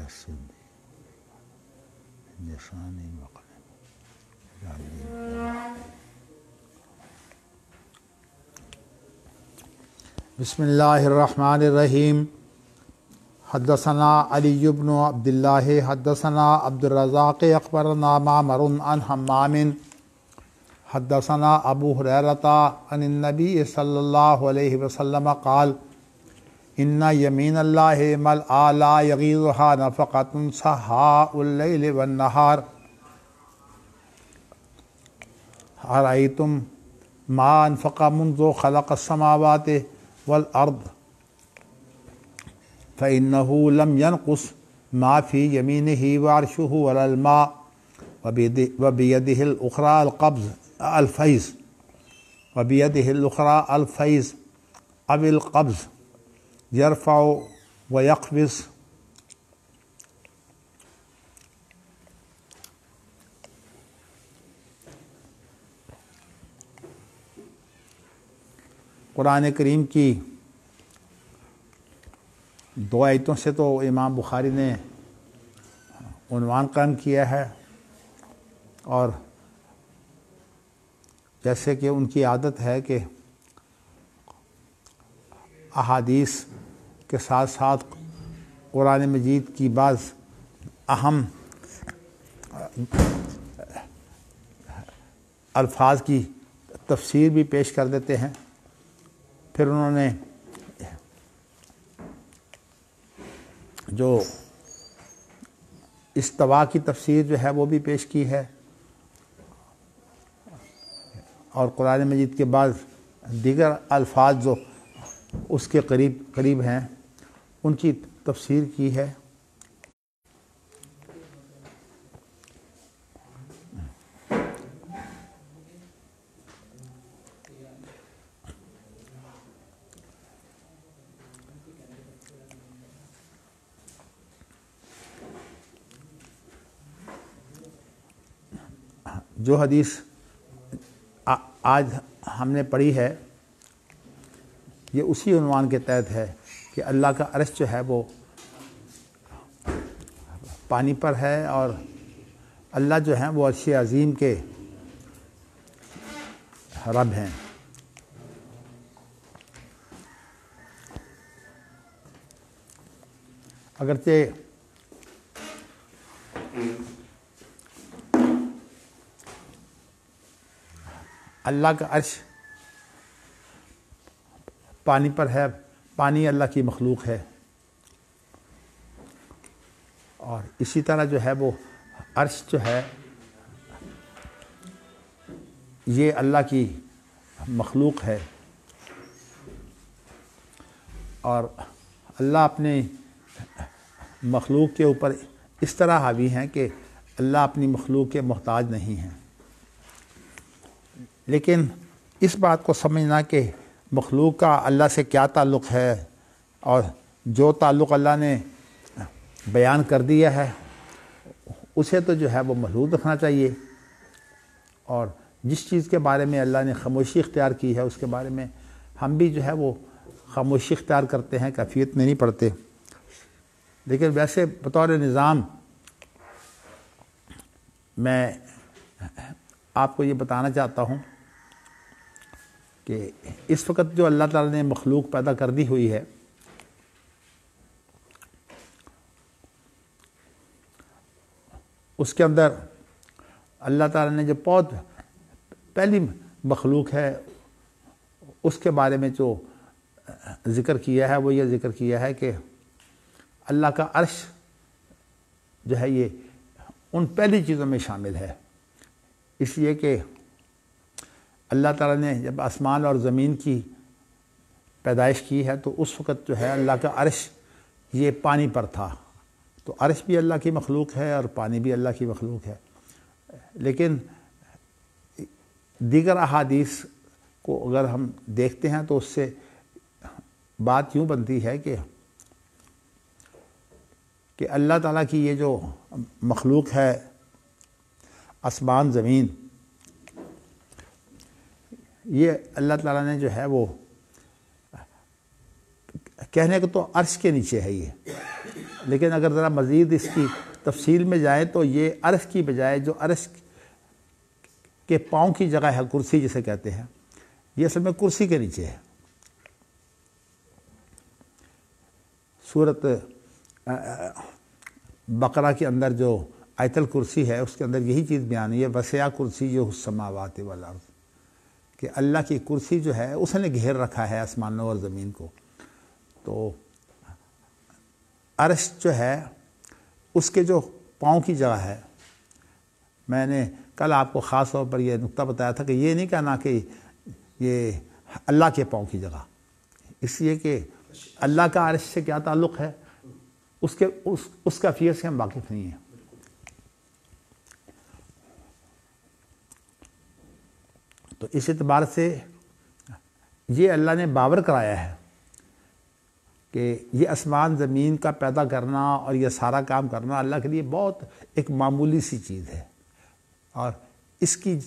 الصديق لساني وقلمي بسم اللہ الرحمن الرحیم حدثنا علی بن عبد اللہ حدثنا عبد الرزاق اخبرنا معمر عن حمام حدثنا ابو ہریرہ عن النبی صلی اللہ علیہ وسلم قال ان یمین اللہ ملأ لا یغیضها نفقۃ سحاء اللیل والنہار ارأیتم ما انفق منذ خلق السماوات والارض فإنه لم ينقص ما في يمينه وعرشه ولا الماء وبيده الأخرى القبض الفيض وبيده الأخرى الفيض أو القبض يرفع ويقبض قرآن کریم کی دو آیتوں سے تو امام بخاری نے عنوان قائم کیا ہے، اور جیسے کہ ان کی عادت ہے کہ احادیث کے ساتھ ساتھ قرآن مجید کی بعض اہم الفاظ کی تفسیر بھی پیش کر دیتے ہیں۔ پھر انہوں نے جو استوا کی تفسیر جو ہے وہ بھی پیش کی ہے، اور قرآن مجید کے بعض دیگر الفاظ جو اس کے قریب ہیں ان کی تفسیر کی ہے۔ جو حدیث آج ہم نے پڑھی ہے یہ اسی عنوان کے تحت ہے کہ اللہ کا عرش جو ہے وہ پانی پر ہے، اور اللہ جو ہیں وہ عرش عظیم کے رب ہیں۔ اگرچہ اللہ کا عرش پانی پر ہے، پانی اللہ کی مخلوق ہے، اور اسی طرح جو ہے وہ عرش جو ہے یہ اللہ کی مخلوق ہے، اور اللہ اپنے مخلوق کے اوپر اس طرح حاوی ہیں کہ اللہ اپنی مخلوق کے محتاج نہیں ہیں۔ لیکن اس بات کو سمجھنا کہ مخلوق کا اللہ سے کیا تعلق ہے، اور جو تعلق اللہ نے بیان کر دیا ہے اسے تو جو ہے وہ محدود رکھنا چاہیے، اور جس چیز کے بارے میں اللہ نے خاموشی اختیار کی ہے اس کے بارے میں ہم بھی جو ہے وہ خاموشی اختیار کرتے ہیں، کیفیت میں نہیں پڑھتے۔ لیکن ویسے بطور نظام میں آپ کو یہ بتانا چاہتا ہوں کہ اس وقت جو اللہ تعالیٰ نے مخلوق پیدا کر دی ہوئی ہے اس کے اندر اللہ تعالیٰ نے جو بہت پہلی مخلوق ہے اس کے بارے میں جو ذکر کیا ہے وہ یہ ذکر کیا ہے کہ اللہ کا عرش جو ہے یہ ان پہلی چیزوں میں شامل ہے، اس لیے کہ اللہ تعالیٰ نے جب آسمان اور زمین کی پیدائش کی ہے تو اس وقت جو ہے اللہ کا عرش یہ پانی پر تھا، تو عرش بھی اللہ کی مخلوق ہے اور پانی بھی اللہ کی مخلوق ہے۔ لیکن دیگر احادیث کو اگر ہم دیکھتے ہیں تو اس سے بات یوں بنتی ہے کہ اللہ تعالیٰ کی یہ جو مخلوق ہے آسمان زمین، یہ اللہ تعالیٰ نے جو ہے وہ کہنے کو تو عرش کے نیچے ہے یہ، لیکن اگر ذرا مزید اس کی تفصیل میں جائیں تو یہ عرش کی بجائے جو عرش کے پاؤں کی جگہ ہے کرسی جسے کہتے ہیں، یہ اصل میں کرسی کے نیچے ہے۔ سورۃ بقرہ کے اندر جو آیت الکرسی ہے اس کے اندر یہی چیز بیان ہوئی ہے، وسع کرسیہ السماوات والارض، کہ اللہ کی کرسی جو ہے اس نے گھیر رکھا ہے آسمانوں اور زمین کو۔ تو عرش جو ہے اس کے جو پاؤں کی جگہ ہے، میں نے کل آپ کو خاص طور پر یہ نقطہ بتایا تھا کہ یہ نہیں کہنا کہ یہ اللہ کے پاؤں کی جگہ، اس لیے کہ اللہ کا عرش سے کیا تعلق ہے اس کیفیت سے ہم واقف نہیں ہیں۔ تو اس اعتبار سے یہ اللہ نے باور کرایا ہے کہ یہ آسمان زمین کا پیدا کرنا اور یہ سارا کام کرنا اللہ کے لیے بہت ایک معمولی سی چیز ہے، اور اس کی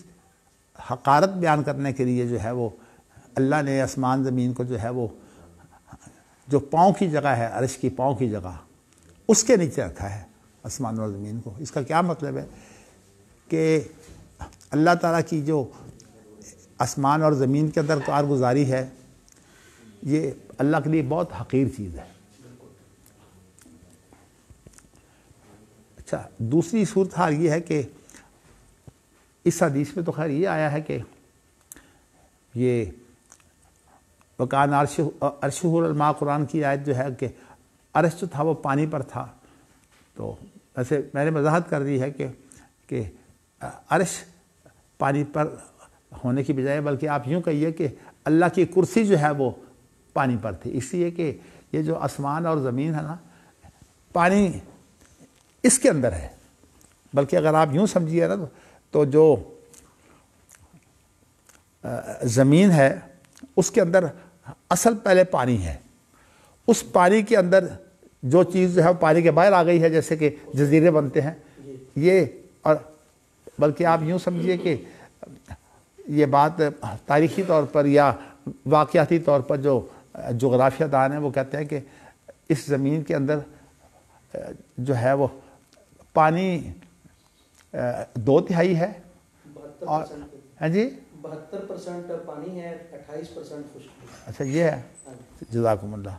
حقارت بیان کرنے کے لیے جو ہے وہ اللہ نے آسمان زمین کو جو ہے وہ جو پاؤں کی جگہ ہے، عرش کی پاؤں کی جگہ، اس کے نیچے رکھا ہے آسمان اور زمین کو۔ اس کا کیا مطلب ہے کہ اللہ تعالیٰ کی جو آسمان اور زمین کے اندر کارگزاری ہے یہ اللہ کے لیے بہت حقیر چیز ہے۔ اچھا، دوسری صورتحال یہ ہے کہ اس حدیث میں تو خیر یہ آیا ہے کہ یہ وکان عرشہ الماء، قرآن کی آیت جو ہے کہ عرش جو تھا وہ پانی پر تھا۔ تو ایسے میں نے وضاحت کر دی ہے کہ عرش پانی پر ہونے کی بجائے بلکہ آپ یوں کہیے کہ اللہ کی کرسی جو ہے وہ پانی پر تھی، اس لیے کہ یہ جو آسمان اور زمین ہے نا، پانی اس کے اندر ہے۔ بلکہ اگر آپ یوں سمجھیے نا تو جو زمین ہے اس کے اندر اصل پہلے پانی ہے، اس پانی کے اندر جو چیز جو ہے پانی کے باہر آ گئی ہے، جیسے کہ جزیرے بنتے ہیں یہ، اور بلکہ آپ یوں سمجھیے کہ یہ بات تاریخی طور پر یا واقعاتی طور پر جو جغرافیہ دان ہیں وہ کہتے ہیں کہ اس زمین کے اندر جو ہے وہ پانی 2/3 ہے، اور ہاں جی 72% پانی ہے، 28% خشکی۔ اچھا یہ ہے، جزاکم اللہ۔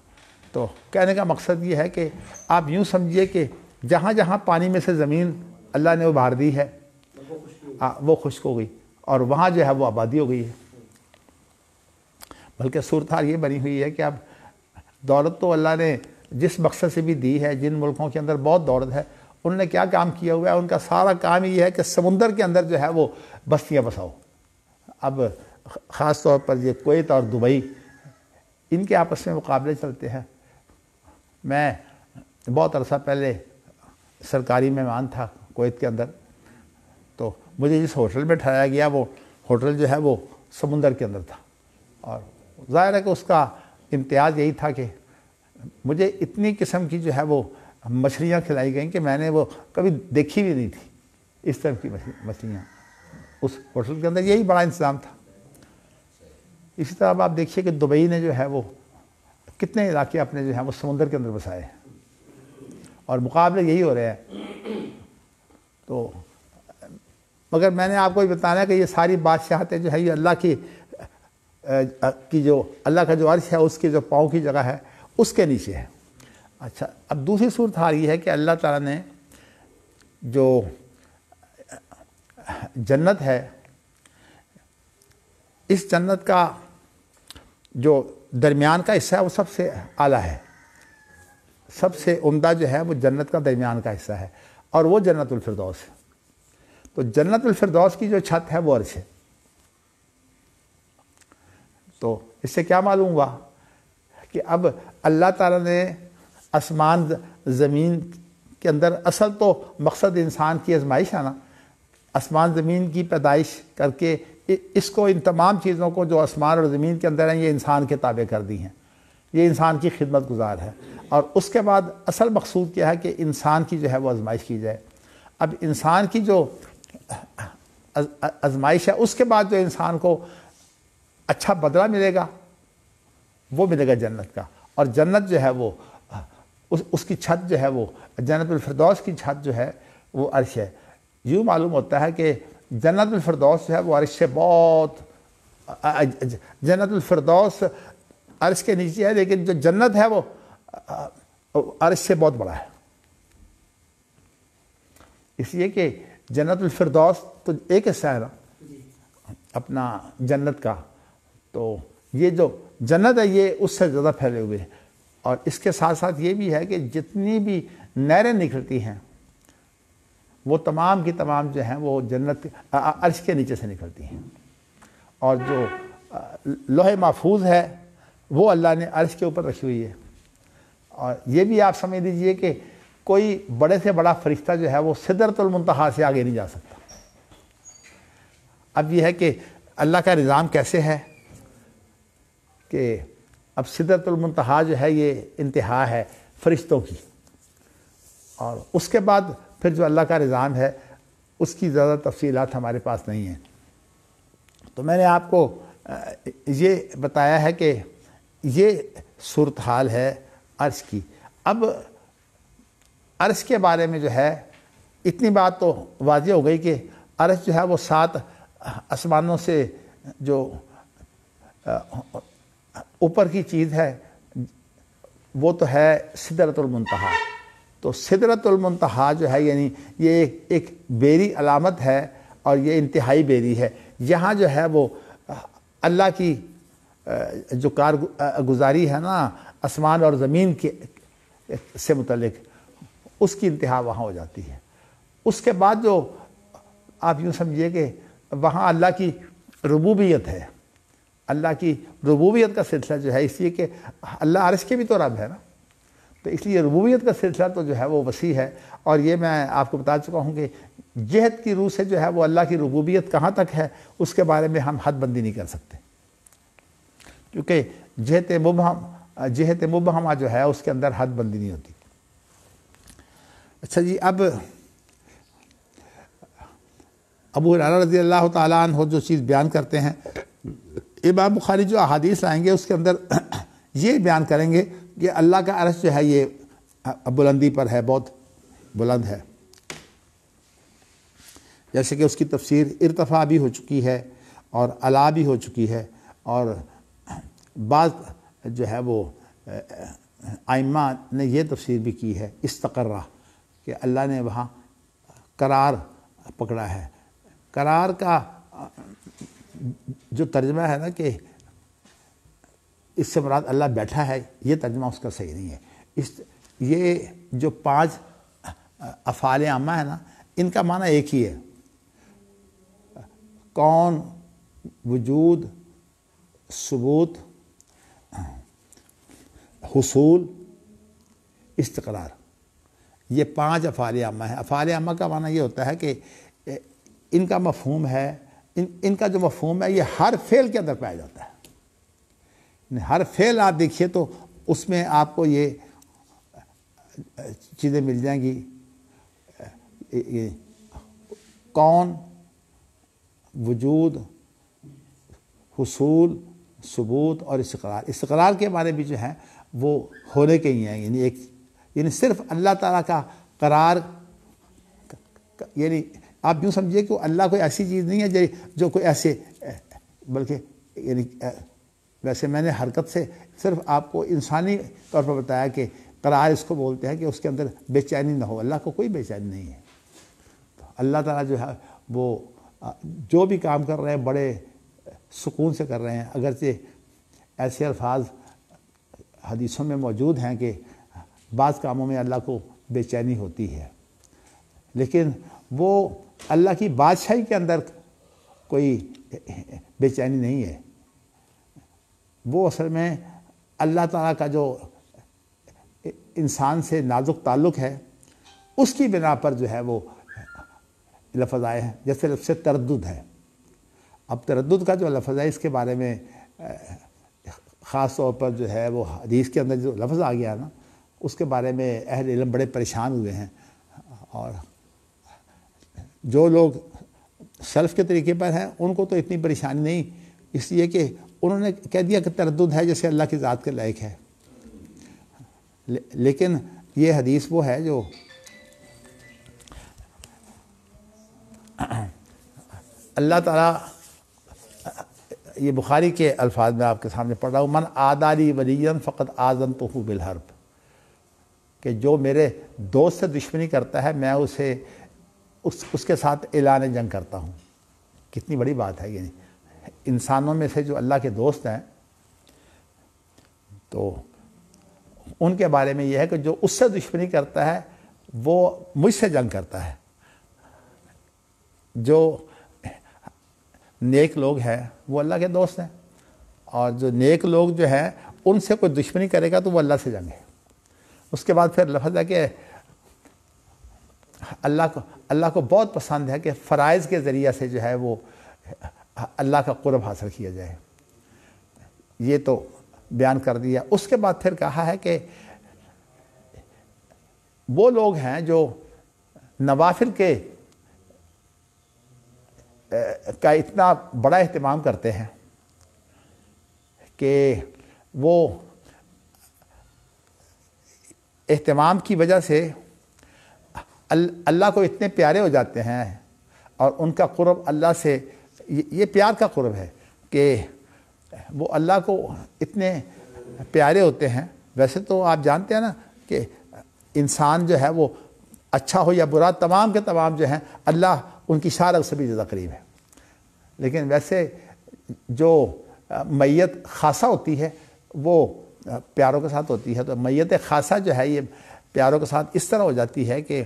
تو کہنے کا مقصد یہ ہے کہ آپ یوں سمجھیے کہ جہاں جہاں پانی میں سے زمین اللہ نے ابھار دی ہے وہ خشک ہو گئی، اور وہاں جو ہے وہ آبادی ہو گئی ہے۔ بلکہ صورتحال یہ بنی ہوئی ہے کہ اب دولت تو اللہ نے جس مقصد سے بھی دی ہے، جن ملکوں کے اندر بہت دولت ہے انہوں نے کیا کام کیا ہوا ہے، ان کا سارا کام یہ ہے کہ سمندر کے اندر جو ہے وہ بستیاں بساؤ۔ اب خاص طور پر یہ کویت اور دبئی، ان کے آپس میں مقابلے چلتے ہیں۔ میں بہت عرصہ پہلے سرکاری مہمان تھا کویت کے اندر، تو مجھے جس ہوٹل میں ٹھہرایا گیا وہ ہوٹل جو ہے وہ سمندر کے اندر تھا، اور ظاہر ہے کہ اس کا امتیاز یہی تھا کہ مجھے اتنی قسم کی جو ہے وہ مچھلیاں کھلائی گئیں کہ میں نے وہ کبھی دیکھی بھی نہیں تھی، اس طرح کی مچھلیاں اس ہوٹل کے اندر، یہی بڑا انتظام تھا۔ اسی طرح اب آپ دیکھیے کہ دبئی نے جو ہے وہ کتنے علاقے اپنے جو ہیں وہ سمندر کے اندر بسائے ہیں، اور مقابلے یہی ہو رہے ہیں۔ تو مگر میں نے آپ کو یہ بتانا ہے کہ یہ ساری بادشاہتیں جو ہے یہ اللہ کی جو اللہ کا جو عرش ہے اس کے جو پاؤں کی جگہ ہے اس کے نیچے ہے۔ اچھا، اب دوسری صورتحال یہ ہے کہ اللہ تعالیٰ نے جو جنت ہے، اس جنت کا جو درمیان کا حصہ ہے وہ سب سے اعلیٰ ہے، سب سے عمدہ جو ہے وہ جنت کا درمیان کا حصہ ہے، اور وہ جنت الفردوس ہے۔ تو جنت الفردوس کی جو چھت ہے وہ عرش ہے۔ تو اس سے کیا معلوم ہوا کہ اب اللہ تعالیٰ نے آسمان زمین کے اندر، اصل تو مقصد انسان کی آزمائش ہے نا، آسمان زمین کی پیدائش کر کے اس کو، ان تمام چیزوں کو جو آسمان اور زمین کے اندر ہیں یہ انسان کے تابع کر دی ہیں، یہ انسان کی خدمت گزار ہے، اور اس کے بعد اصل مقصود کیا ہے کہ انسان کی جو ہے وہ آزمائش کی جائے۔ اب انسان کی جو آزمائش ہے اس کے بعد جو انسان کو اچھا بدلہ ملے گا وہ ملے گا جنت کا، اور جنت جو ہے وہ اس کی چھت جو ہے وہ جنت الفردوس کی چھت جو ہے وہ عرش ہے. یوں معلوم ہوتا ہے کہ جنت الفردوس جو ہے وہ عرش سے بہت، جنت الفردوس عرش کے نیچے ہے، لیکن جو جنت ہے وہ عرش سے بہت بڑا ہے. اس لیے کہ جنت الفردوس تو ایک حصہ ہے نا اپنا جنت کا، تو یہ جو جنت ہے یہ اس سے زیادہ پھیلے ہوئے ہیں. اور اس کے ساتھ ساتھ یہ بھی ہے کہ جتنی بھی نہریں نکلتی ہیں وہ تمام کی تمام جو ہیں وہ جنت عرش کے نیچے سے نکلتی ہیں. اور جو لوح محفوظ ہے وہ اللہ نے عرش کے اوپر رکھی ہوئی ہے. اور یہ بھی آپ سمجھ لیجئے کہ کوئی بڑے سے بڑا فرشتہ جو ہے وہ سدرۃ المنتہا سے آگے نہیں جا سکتا. اب یہ ہے کہ اللہ کا نظام کیسے ہے کہ اب سدرۃ المنتہا جو ہے یہ انتہا ہے فرشتوں کی، اور اس کے بعد پھر جو اللہ کا نظام ہے اس کی زیادہ تفصیلات ہمارے پاس نہیں ہیں. تو میں نے آپ کو یہ بتایا ہے کہ یہ صورتحال ہے عرش کی. اب عرش کے بارے میں جو ہے اتنی بات تو واضح ہو گئی کہ عرش جو ہے وہ 7 آسمانوں سے جو اوپر کی چیز ہے وہ تو ہے سدرۃ المنتہا. تو سدرۃ المنتہا جو ہے یعنی یہ ایک بیری علامت ہے اور یہ انتہائی بیری ہے. یہاں جو ہے وہ اللہ کی جو کارگزاری ہے نا آسمان اور زمین کے سے متعلق، اس کی انتہا وہاں ہو جاتی ہے. اس کے بعد جو آپ یوں سمجھیے کہ وہاں اللہ کی ربوبیت ہے، اللہ کی ربوبیت کا سلسلہ جو ہے، اس لیے کہ اللہ عرش کے بھی تو رب ہے نا، تو اس لیے ربوبیت کا سلسلہ تو جو ہے وہ وسیع ہے. اور یہ میں آپ کو بتا چکا ہوں کہ جہت کی روح سے جو ہے وہ اللہ کی ربوبیت کہاں تک ہے اس کے بارے میں ہم حد بندی نہیں کر سکتے، کیونکہ جہت مبہمہ جو ہے اس کے اندر حد بندی نہیں ہوتی. اچھا جی، اب ابو ہریرہ رضی اللہ تعالیٰ عنہ جو چیز بیان کرتے ہیں، امام بخاری جو احادیث لائیں گے اس کے اندر یہ بیان کریں گے کہ اللہ کا عرش جو ہے یہ بلندی پر ہے، بہت بلند ہے. جیسے کہ اس کی تفسیر ارتفاع بھی ہو چکی ہے اور علا بھی ہو چکی ہے، اور بعض جو ہے وہ ائمہ نے یہ تفسیر بھی کی ہے استقرہ، کہ اللہ نے وہاں قرار پکڑا ہے. قرار کا جو ترجمہ ہے نا کہ اس سے مراد اللہ بیٹھا ہے، یہ ترجمہ اس کا صحیح نہیں ہے. یہ جو 5 افعال عامہ ہے نا ان کا معنی ایک ہی ہے، کون، وجود، ثبوت، حصول، استقرار. یہ 5 افعال عامہ ہیں. افعال عامہ کا معنی یہ ہوتا ہے کہ ان کا مفہوم ہے، ان کا جو مفہوم ہے یہ ہر فعل کے اندر پایا جاتا ہے. ہر فعل آپ دیکھیے تو اس میں آپ کو یہ چیزیں مل جائیں گی، کون، وجود، حصول، ثبوت اور استقرار. استقرار کے بارے بھی جو ہیں وہ ہونے کے ہی ہیں، یعنی صرف اللہ تعالیٰ کا قرار، یعنی آپ یوں سمجھیے کہ اللہ کوئی ایسی چیز نہیں ہے جو کوئی ایسے، بلکہ یعنی ویسے میں نے حرکت سے صرف آپ کو انسانی طور پر بتایا کہ قرار اس کو بولتے ہیں کہ اس کے اندر بے چینی نہ ہو. اللہ کو کوئی بے چینی نہیں ہے. اللہ تعالیٰ جو ہے وہ جو بھی کام کر رہے ہیں بڑے سکون سے کر رہے ہیں، اگرچہ ایسے الفاظ حدیثوں میں موجود ہیں کہ بعض کاموں میں اللہ کو بے چینی ہوتی ہے، لیکن وہ اللہ کی بادشاہی کے اندر کوئی بے چینی نہیں ہے. وہ اصل میں اللہ تعالیٰ کا جو انسان سے نازک تعلق ہے اس کی بنا پر جو ہے وہ لفظ آئے ہیں. جیسے لفظ تردد ہے. اب تردد کا جو لفظ ہے اس کے بارے میں خاص طور پر جو ہے وہ حدیث کے اندر جو لفظ آ گیا نا اس کے بارے میں اہل علم بڑے پریشان ہوئے ہیں. اور جو لوگ سلف کے طریقے پر ہیں ان کو تو اتنی پریشانی نہیں، اس لیے کہ انہوں نے کہہ دیا کہ تردد ہے جیسے اللہ کی ذات کے لائق ہے. لیکن یہ حدیث وہ ہے جو اللہ تعالیٰ، یہ بخاری کے الفاظ میں آپ کے سامنے پڑھ رہا ہوں، من عادی ولیًا فقد آذنتہ بالحرب، کہ جو میرے دوست سے دشمنی کرتا ہے میں اسے اس کے ساتھ اعلان جنگ کرتا ہوں۔ کتنی بڑی بات ہے، یعنی انسانوں میں سے جو اللہ کے دوست ہیں تو ان کے بارے میں یہ ہے کہ جو اس سے دشمنی کرتا ہے وہ مجھ سے جنگ کرتا ہے۔ جو نیک لوگ ہیں وہ اللہ کے دوست ہیں، اور جو نیک لوگ جو ہیں ان سے کوئی دشمنی کرے گا تو وہ اللہ سے جنگ ہے۔ اس کے بعد پھر لفظ ہے کہ اللہ کو بہت پسند ہے کہ فرائض کے ذریعہ سے جو ہے وہ اللہ کا قرب حاصل کیا جائے، یہ تو بیان کر دیا۔ اس کے بعد پھر کہا ہے کہ وہ لوگ ہیں جو نوافل کا اتنا بڑا اہتمام کرتے ہیں کہ وہ اہتمام کی وجہ سے اللہ کو اتنے پیارے ہو جاتے ہیں، اور ان کا قرب اللہ سے، یہ پیار کا قرب ہے کہ وہ اللہ کو اتنے پیارے ہوتے ہیں۔ ویسے تو آپ جانتے ہیں نا کہ انسان جو ہے وہ اچھا ہو یا برا، تمام کے تمام جو ہیں اللہ ان کی شارک سے بھی زیادہ قریب ہے، لیکن ویسے جو میت خاصہ ہوتی ہے وہ پیاروں کے ساتھ ہوتی ہے، تو میت خاصہ جو ہے یہ پیاروں کے ساتھ اس طرح ہو جاتی ہے کہ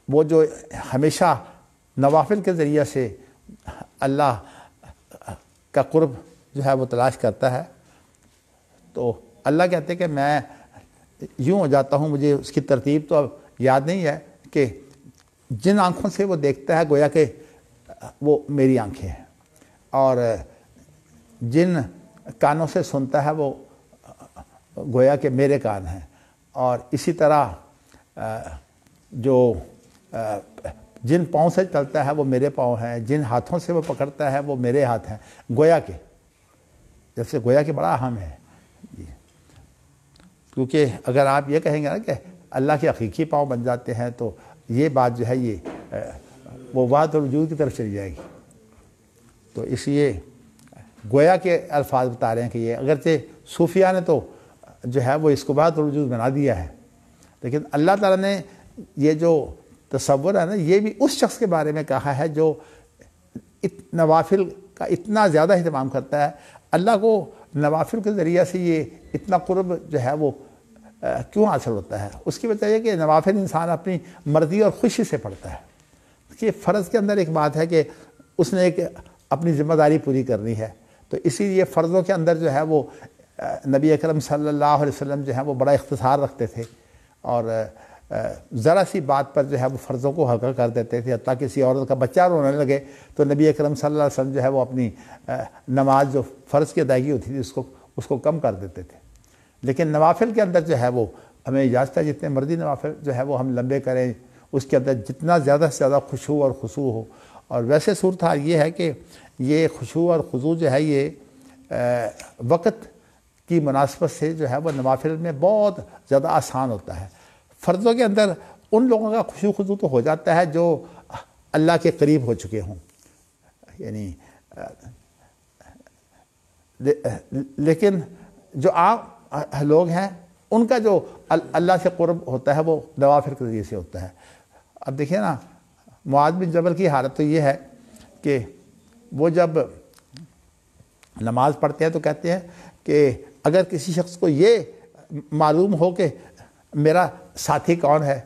وہ جو ہمیشہ نوافل کے ذریعہ سے اللہ کا قرب جو ہے وہ تلاش کرتا ہے، تو اللہ کہتے ہیں کہ میں یوں ہو جاتا ہوں، مجھے اس کی ترتیب تو اب یاد نہیں ہے، کہ جن آنکھوں سے وہ دیکھتا ہے گویا کہ وہ میری آنکھیں ہیں، اور جن کانوں سے سنتا ہے وہ گویا کہ میرے کان ہیں، اور اسی طرح جو جن پاؤں سے چلتا ہے وہ میرے پاؤں ہیں، جن ہاتھوں سے وہ پکڑتا ہے وہ میرے ہاتھ ہیں، گویا کہ جیسے گویا کہ بڑا اہم ہے، کیونکہ اگر آپ یہ کہیں گے نا کہ اللہ کے حقیقی پاؤں بن جاتے ہیں تو یہ بات جو ہے یہ وہ وحدت الوجود کی طرف چلی جائے گی۔ تو اس لیے گویا کے الفاظ بتا رہے ہیں کہ یہ اگرچہ صوفیہ نے تو جو ہے وہ اس کو وحدت الوجود بنا دیا ہے، لیکن اللہ تعالیٰ نے یہ جو تصور ہے نا یہ بھی اس شخص کے بارے میں کہا ہے جو نوافل کا اتنا زیادہ اہتمام کرتا ہے۔ اللہ کو نوافل کے ذریعہ سے یہ اتنا قرب جو ہے وہ کیوں حاصل ہوتا ہے؟ اس کی وجہ یہ کہ نوافل انسان اپنی مرضی اور خوشی سے پڑھتا ہے، کہ فرض کے اندر ایک بات ہے کہ اس نے ایک اپنی ذمہ داری پوری کرنی ہے، تو اسی لیے فرضوں کے اندر جو ہے وہ نبی اکرم صلی اللہ علیہ وسلم جو ہے وہ بڑا اختصار رکھتے تھے، اور ذرا سی بات پر جو ہے وہ فرضوں کو ہلکا کر دیتے تھے، حتیٰ کسی عورت کا بچہ رونے لگے تو نبی اکرم صلی اللہ علیہ وسلم جو ہے وہ اپنی نماز جو فرض کی ادائیگی ہوتی تھی اس کو کم کر دیتے تھے۔ لیکن نوافل کے اندر جو ہے وہ ہمیں اجازت ہے جتنے مرضی نوافل جو ہے وہ ہم لمبے کریں، اس کے اندر جتنا زیادہ سے زیادہ خشوع اور خضوع ہو۔ اور ویسے صورتحال یہ ہے کہ یہ خشوع اور خضوع جو ہے یہ وقت کی مناسبت سے جو ہے وہ نوافل میں بہت زیادہ آسان ہوتا ہے۔ فرضوں کے اندر ان لوگوں کا خشوع خضوع تو ہو جاتا ہے جو اللہ کے قریب ہو چکے ہوں، یعنی لیکن جو عام لوگ ہیں ان کا جو اللہ سے قرب ہوتا ہے وہ نوافل کے ذریعے سے ہوتا ہے۔ اب دیکھیں نا، معاذ بن جبل کی حالت تو یہ ہے کہ وہ جب نماز پڑھتے ہیں تو کہتے ہیں کہ اگر کسی شخص کو یہ معلوم ہو کہ میرا ساتھی کون ہے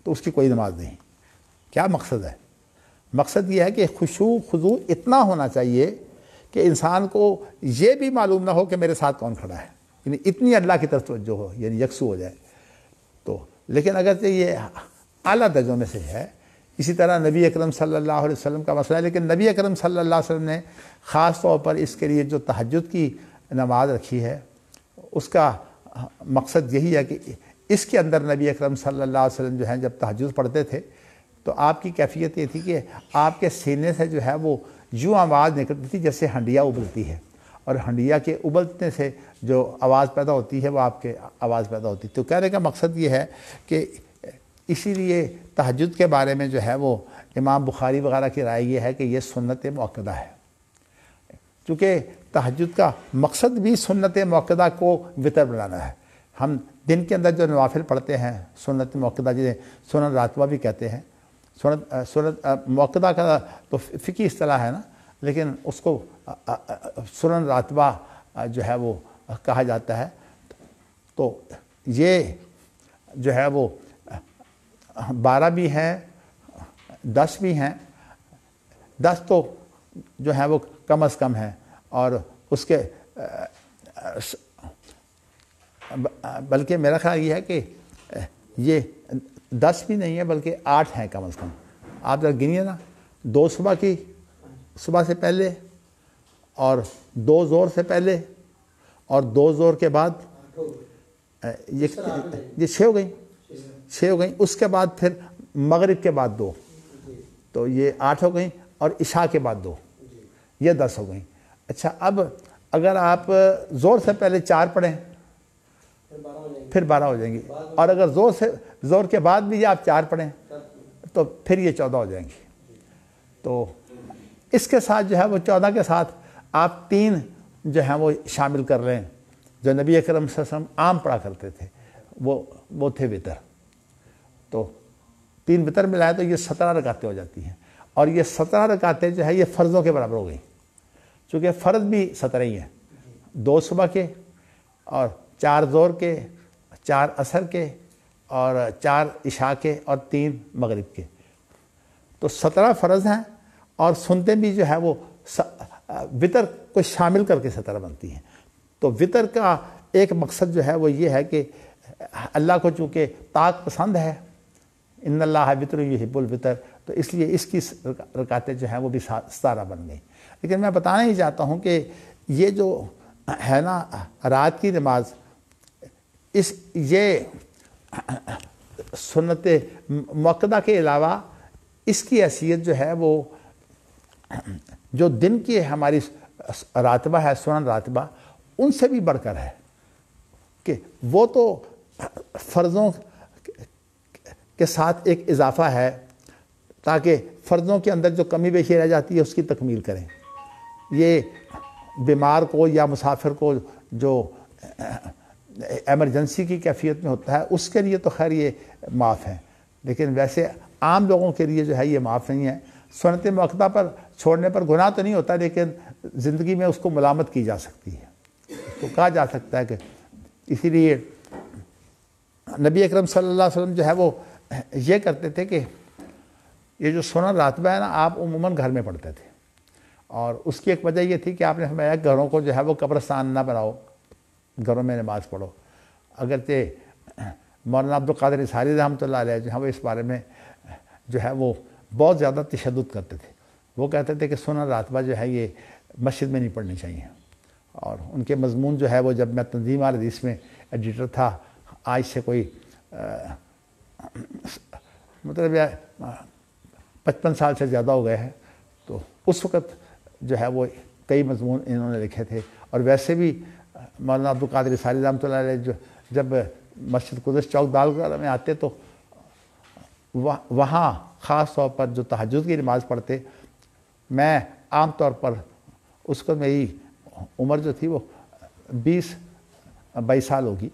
تو اس کی کوئی نماز نہیں۔ کیا مقصد ہے؟ مقصد یہ ہے کہ خشوع خضوع اتنا ہونا چاہیے کہ انسان کو یہ بھی معلوم نہ ہو کہ میرے ساتھ کون کھڑا ہے، یعنی اتنی اللہ کی طرف توجہ ہو، یعنی یکسو ہو جائے تو۔ لیکن اگرچہ یہ اعلیٰ درجوں میں سے ہے، اسی طرح نبی اکرم صلی اللہ علیہ وسلم کا مسئلہ ہے، لیکن نبی اکرم صلی اللہ علیہ وسلم نے خاص طور پر اس کے لیے جو تہجد کی نماز رکھی ہے اس کا مقصد یہی ہے کہ اس کے اندر نبی اکرم صلی اللہ علیہ وسلم جو ہیں جب تہجد پڑھتے تھے تو آپ کی کیفیت یہ تھی کہ آپ کے سینے سے جو ہے وہ یوں آواز نکلتی تھی جیسے ہنڈیا ابلتی ہے، اور ہنڈیا کے ابلنے سے جو آواز پیدا ہوتی ہے وہ آپ کے آواز پیدا ہوتی ہے۔ تو کہنے کا مقصد یہ ہے کہ اسی لیے تہجد کے بارے میں جو ہے وہ امام بخاری وغیرہ کی رائے یہ ہے کہ یہ سنت مؤکدہ ہے، چونکہ تہجد کا مقصد بھی سنت مؤکدہ کو وطر بنانا ہے۔ ہم دن کے اندر جو نوافل پڑھتے ہیں سنت مؤکدہ جنہیں سنن راتبہ بھی کہتے ہیں، سنت مؤکدہ کا تو فقہی اصطلاح ہے نا، لیکن اس کو سنن راتبہ جو ہے وہ کہا جاتا ہے۔ تو یہ جو ہے وہ 12 بھی ہیں، 10 بھی ہیں، 10 تو جو ہے وہ کم از کم ہیں، اور اس کے بلکہ میرا خیال یہ ہے کہ یہ 10 بھی نہیں ہے بلکہ 8 ہیں کم از کم۔ آپ ذرا گنیے نا، 2 صبح کی، صبح سے پہلے، اور 2 زور سے پہلے، اور 2 زور کے بعد، یہ 6 ہو گئیں، 6 ہو گئیں۔ اس کے بعد پھر مغرب کے بعد 2، تو یہ 8 ہو گئیں، اور عشاء کے بعد 2، یہ 10 ہو گئیں۔ اچھا، اب اگر آپ زور سے پہلے 4 پڑھیں پھر 12 ہو جائیں گی، اور اگر زور کے بعد بھی آپ 4 پڑھیں تو پھر یہ 14 ہو جائیں گی۔ تو اس کے ساتھ جو ہے وہ 14 کے ساتھ آپ 3 جو ہیں وہ شامل کر لیں جو نبی اکرم صلی اللہ علیہ وسلم عام پڑھا کرتے تھے، وہ تھے وطر۔ تو 3 وطر ملائے تو یہ 17 رکعتیں ہو جاتی ہیں، اور یہ 17 رکعتیں جو ہے یہ فرضوں کے برابر ہو گئی، چونکہ فرض بھی 17 ہی ہیں، 2 صبح کے، اور 4 زور کے، 4 عصر کے، اور 4 عشاء کے، اور 3 مغرب کے۔ تو 17 فرض ہیں، اور سنتیں بھی جو ہے وہ وطر کو شامل کر کے 17 بنتی ہیں۔ تو وطر کا ایک مقصد جو ہے وہ یہ ہے کہ اللہ کو چونکہ طاق پسند ہے، ان اللہ وطر یحب الوطر، تو اس لیے اس کی رکعتیں جو ہیں وہ بھی 17 بن گئیں۔ لیکن میں بتانا ہی چاہتا ہوں کہ یہ جو ہے نا رات کی نماز، یہ سنت مؤکدہ کے علاوہ اس کی حیثیت جو ہے وہ جو دن کی ہماری راتبہ ہے، سنن راتبہ، ان سے بھی بڑھ کر ہے، کہ وہ تو فرضوں کے ساتھ ایک اضافہ ہے تاکہ فرضوں کے اندر جو کمی بیشی رہ جاتی ہے اس کی تکمیل کریں۔ یہ بیمار کو یا مسافر کو جو ایمرجنسی کی کیفیت میں ہوتا ہے اس کے لیے تو خیر یہ معاف ہے، لیکن ویسے عام لوگوں کے لیے جو ہے یہ معاف نہیں ہے۔ سنت مؤکدہ پر چھوڑنے پر گناہ تو نہیں ہوتا، لیکن زندگی میں اس کو ملامت کی جا سکتی ہے، اس کو کہا جا سکتا ہے کہ اسی لیے نبی اکرم صلی اللہ علیہ وسلم جو ہے وہ یہ کرتے تھے کہ یہ جو سنن راتبہ ہے نا آپ عموماً گھر میں پڑھتے تھے، اور اس کی ایک وجہ یہ تھی کہ آپ نے فرمایا گھروں کو جو ہے وہ قبرستان نہ بناؤ، گھروں میں نماز پڑھو۔ اگرچہ مولانا عبدالقادر انصاری رحمۃ اللہ علیہ جو ہیں وہ اس بارے میں جو ہے وہ بہت زیادہ تشدد کرتے تھے، وہ کہتے تھے کہ سنن راتبہ جو ہے یہ مسجد میں نہیں پڑھنی چاہیے، اور ان کے مضمون جو ہے وہ جب میں تنظیم الحدیث میں ایڈیٹر تھا، آج سے کوئی مطلب 55 سال سے زیادہ ہو گئے ہیں، تو اس وقت جو ہے وہ کئی مضمون انہوں نے لکھے تھے۔ اور ویسے بھی مولانا عبدالقادر انصاری رحمۃ اللہ علیہ جب مسجد قدس چوک دالگڑھ میں آتے تو وہاں خاص طور پر جو تہجد کی نماز پڑھتے، میں عام طور پر اس کو میری عمر جو تھی وہ 20-22 سال ہوگی،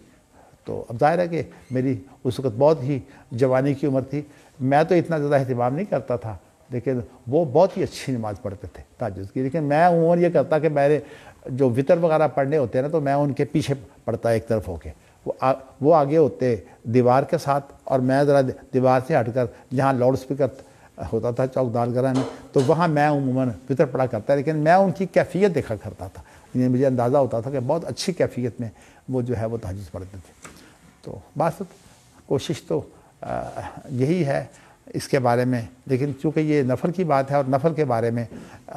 تو اب ظاہر ہے کہ میری اس وقت بہت ہی جوانی کی عمر تھی، میں تو اتنا زیادہ اہتمام نہیں کرتا تھا، لیکن وہ بہت ہی اچھی نماز پڑھتے تھے تہجد کی۔ لیکن میں عموماً یہ کرتا کہ میرے جو وطر وغیرہ پڑھنے ہوتے ہیں نا تو میں ان کے پیچھے پڑھتا ایک طرف ہو کے، وہ آگے ہوتے دیوار کے ساتھ، اور میں ذرا دیوار سے ہٹ کر جہاں لاؤڈ اسپیکر ہوتا تھا چوک دالگڑھ میں، تو وہاں میں عموماً وطر پڑھا کرتا، لیکن میں ان کی کیفیت دیکھا کرتا تھا، یعنی مجھے اندازہ ہوتا تھا کہ بہت اچھی کیفیت میں وہ جو ہے وہ تہجد پڑھتے تھے۔ تو بس کوشش تو یہی ہے اس کے بارے میں، لیکن چونکہ یہ نفل کی بات ہے اور نفل کے بارے میں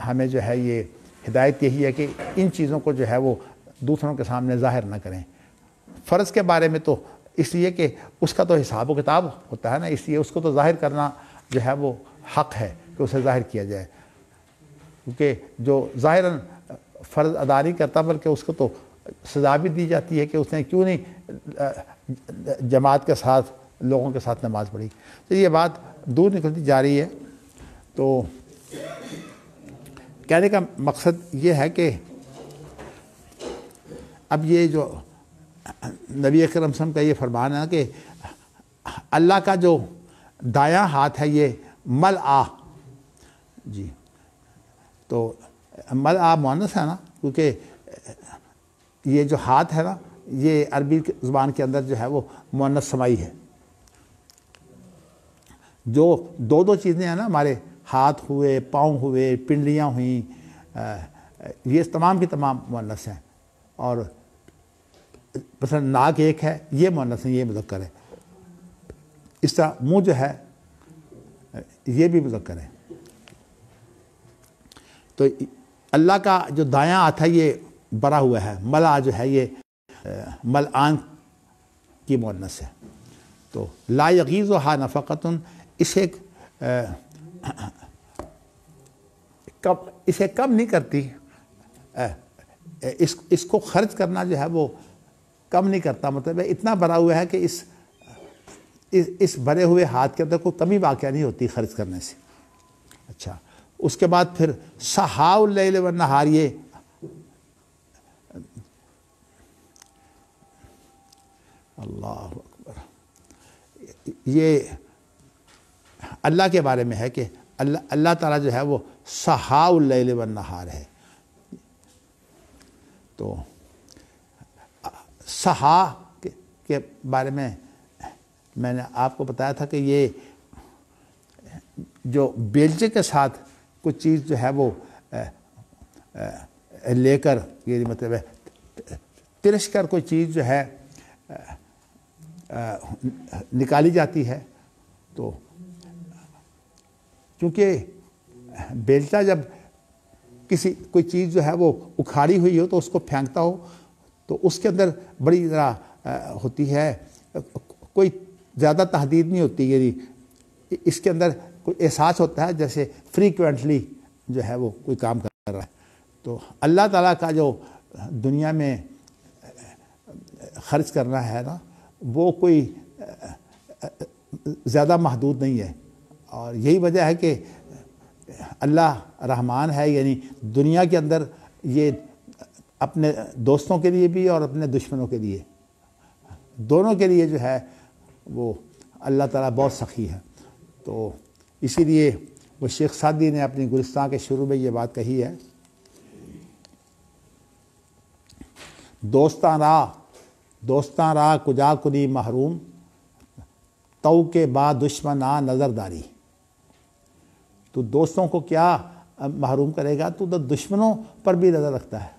ہمیں جو ہے یہ ہدایت یہی ہے کہ ان چیزوں کو جو ہے وہ دوسروں کے سامنے ظاہر نہ کریں۔ فرض کے بارے میں تو اس لیے کہ اس کا تو حساب و کتاب ہوتا ہے نا، اس لیے اس کو تو ظاہر کرنا جو ہے وہ حق ہے کہ اسے ظاہر کیا جائے، کیونکہ جو ظاہراً فرض ادا نہیں کرتا، بلکہ اس کو تو سزا بھی دی جاتی ہے کہ اس نے کیوں نہیں جماعت کے ساتھ لوگوں کے ساتھ نماز پڑھی۔ تو یہ بات دور نکلتی جا رہی ہے۔ تو کہنے کا مقصد یہ ہے کہ اب یہ جو نبی اکرم صلی اللہ علیہ وسلم کا یہ فرمان ہے کہ اللہ کا جو دایاں ہاتھ ہے یہ ملآ، جی تو ملآ مؤنث ہے نا، کیونکہ یہ جو ہاتھ ہے نا یہ عربی زبان کے اندر جو ہے وہ مؤنث سمائی ہے۔ جو دو دو چیزیں ہیں نا، ہمارے ہاتھ ہوئے، پاؤں ہوئے، پنڈلیاں ہوئیں، یہ تمام کی تمام مؤنث ہیں، اور مثلا ناک ایک ہے، یہ مؤنث ہے، یہ مذکر ہے۔ اس طرح منہ جو ہے یہ بھی مذکر ہے۔ تو اللہ کا جو دایاں ہاتھ ہے یہ بڑا ہوا ہے، ملآ جو ہے یہ ملآن کی مؤنث ہے۔ تو لا یغیظھا نفقۃ، اسے کم نہیں کرتی، اس کو خرچ کرنا جو ہے وہ کم نہیں کرتا، مطلب اتنا بھرا ہوا ہے کہ اس بھرے ہوئے ہاتھ کے اندر کوئی کمی واقع نہیں ہوتی خرچ کرنے سے۔ اچھا، اس کے بعد پھر سحاء اللیل والنہار، یہ اللہ اکبر، یہ اللہ کے بارے میں ہے کہ اللہ تعالیٰ جو ہے وہ سحاء اللیل والنہار ہے۔ تو سحا کے بارے میں نے آپ کو بتایا تھا کہ یہ جو بیلچے کے ساتھ کچھ چیز جو ہے وہ لے کر، یہ مطلب ہے ترش کر کوئی چیز جو ہے نکالی جاتی ہے۔ تو کیونکہ بیلچہ جب کوئی چیز جو ہے وہ اکھاڑی ہوئی ہو تو اس کو پھینکتا ہو تو اس کے اندر بڑی ذرا ہوتی ہے، کوئی زیادہ تحدید نہیں ہوتی، یعنی اس کے اندر کوئی احساس ہوتا ہے جیسے فریکوینٹلی جو ہے وہ کوئی کام کر رہا ہے۔ تو اللہ تعالیٰ کا جو دنیا میں خرچ کرنا ہے نا، وہ کوئی زیادہ محدود نہیں ہے، اور یہی وجہ ہے کہ اللہ رحمان ہے، یعنی دنیا کے اندر یہ اپنے دوستوں کے لیے بھی اور اپنے دشمنوں کے لیے، دونوں کے لیے جو ہے وہ اللہ تعالیٰ بہت سخی ہے۔ تو اسی لیے وہ شیخ سعدی نے اپنی گلستان کے شروع میں یہ بات کہی ہے، دوستاں راہ کجا کنی محروم، تو کے بعد دشمناں نظرداری۔ تو دوستوں کو کیا محروم کرے گا، تو دشمنوں پر بھی نظر رکھتا ہے۔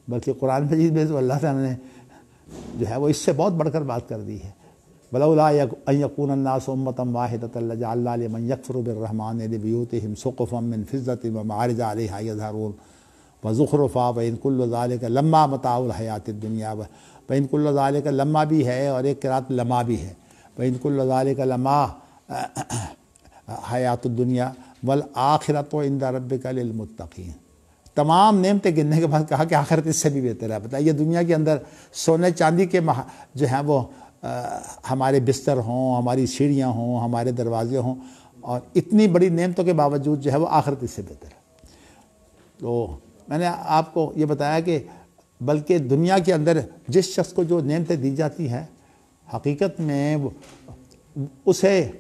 بلکہ قرآن مجید میں تو اللہ تعالیٰ نے جو ہے وہ اس سے بہت بڑھ کر بات کر دی ہے، وَلَوْلَا أَن يَكُونَ النَّاسُ أُمَّةً وَاحِدَةً لَجَعَلْنَا لِمَن يَكْفُرُ بِالرَّحْمَٰنِ لِبُيُوتِهِمْ سُقُفًا مِّن فِضَّةٍ وَمَعَارِجَ عَلَيْهَا يَظْهَرُونَ وَزُخْرُفًا وَإِن كُلُّ ذَلِكَ لَمَّا مَتَاعُ الْحَيَاةِ الدُّنْيَا وَإِن كُلُّ ذَلِكَ لَمَّا بھی ہے، اور ایک قرات لما بھی ہے، وَإِن كُلُّ ذَلِكَ لَمَّا حَيَاةُ الدُّنْيَا وَالْآخِرَةُ عِندَ رَبِّكَ لِلْمُتَّقِينَ۔ تمام نعمتیں گننے کے بعد کہا کہ آخرت اس سے بھی بہتر ہے۔ بتائیے دنیا کے اندر سونے چاندی کے جو ہیں وہ ہمارے بستر ہوں، ہماری سیڑھیاں ہوں، ہمارے دروازے ہوں، اور اتنی بڑی نعمتوں کے باوجود جو ہے وہ آخرت اس سے بہتر ہے۔ تو میں نے آپ کو یہ بتایا کہ بلکہ دنیا کے اندر جس شخص کو جو نعمتیں دی جاتی ہیں، حقیقت میں اسے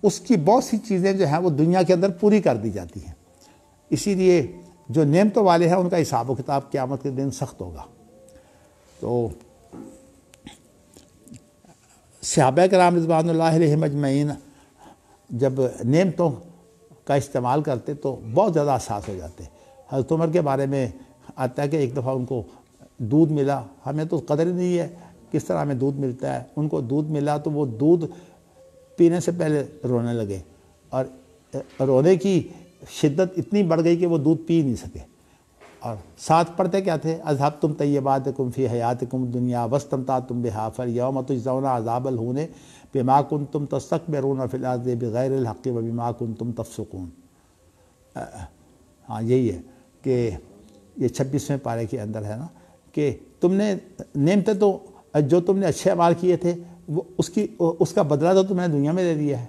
اس کی بہت سی چیزیں جو ہیں وہ دنیا کے اندر پوری کر دی جاتی ہیں۔ اسی لیے جو نعمتوں والے ہیں ان کا حساب و کتاب قیامت کے دن سخت ہوگا۔ تو صحابہ کرام رضوان اللہ علیہم اجمعین جب نعمتوں کا استعمال کرتے تو بہت زیادہ احساس ہو جاتے۔ حضرت عمر کے بارے میں آتا ہے کہ ایک دفعہ ان کو دودھ ملا، ہمیں تو قدر ہی نہیں ہے کس طرح ہمیں دودھ ملتا ہے، ان کو دودھ ملا تو وہ دودھ پینے سے پہلے رونے لگے، اور رونے کی شدت اتنی بڑھ گئی کہ وہ دودھ پی نہیں سکے، اور ساتھ پڑھتے کیا تھے، اذھبتم طیباتکم فی حیاتکم الدنیا واستمتعتم بہا فالیوم تجزون عذاب الہون بما کنتم تستکبرون فی الارض بغیر الحق وبما کنتم تفسقون۔ ہاں یہی ہے کہ یہ 26ویں پارے کے اندر ہے نا کہ تم نے نعمتیں تو جو تم نے اچھے اعمال کیے تھے وہ اس کا بدلہ تو تم نے دنیا میں دے دیا ہے.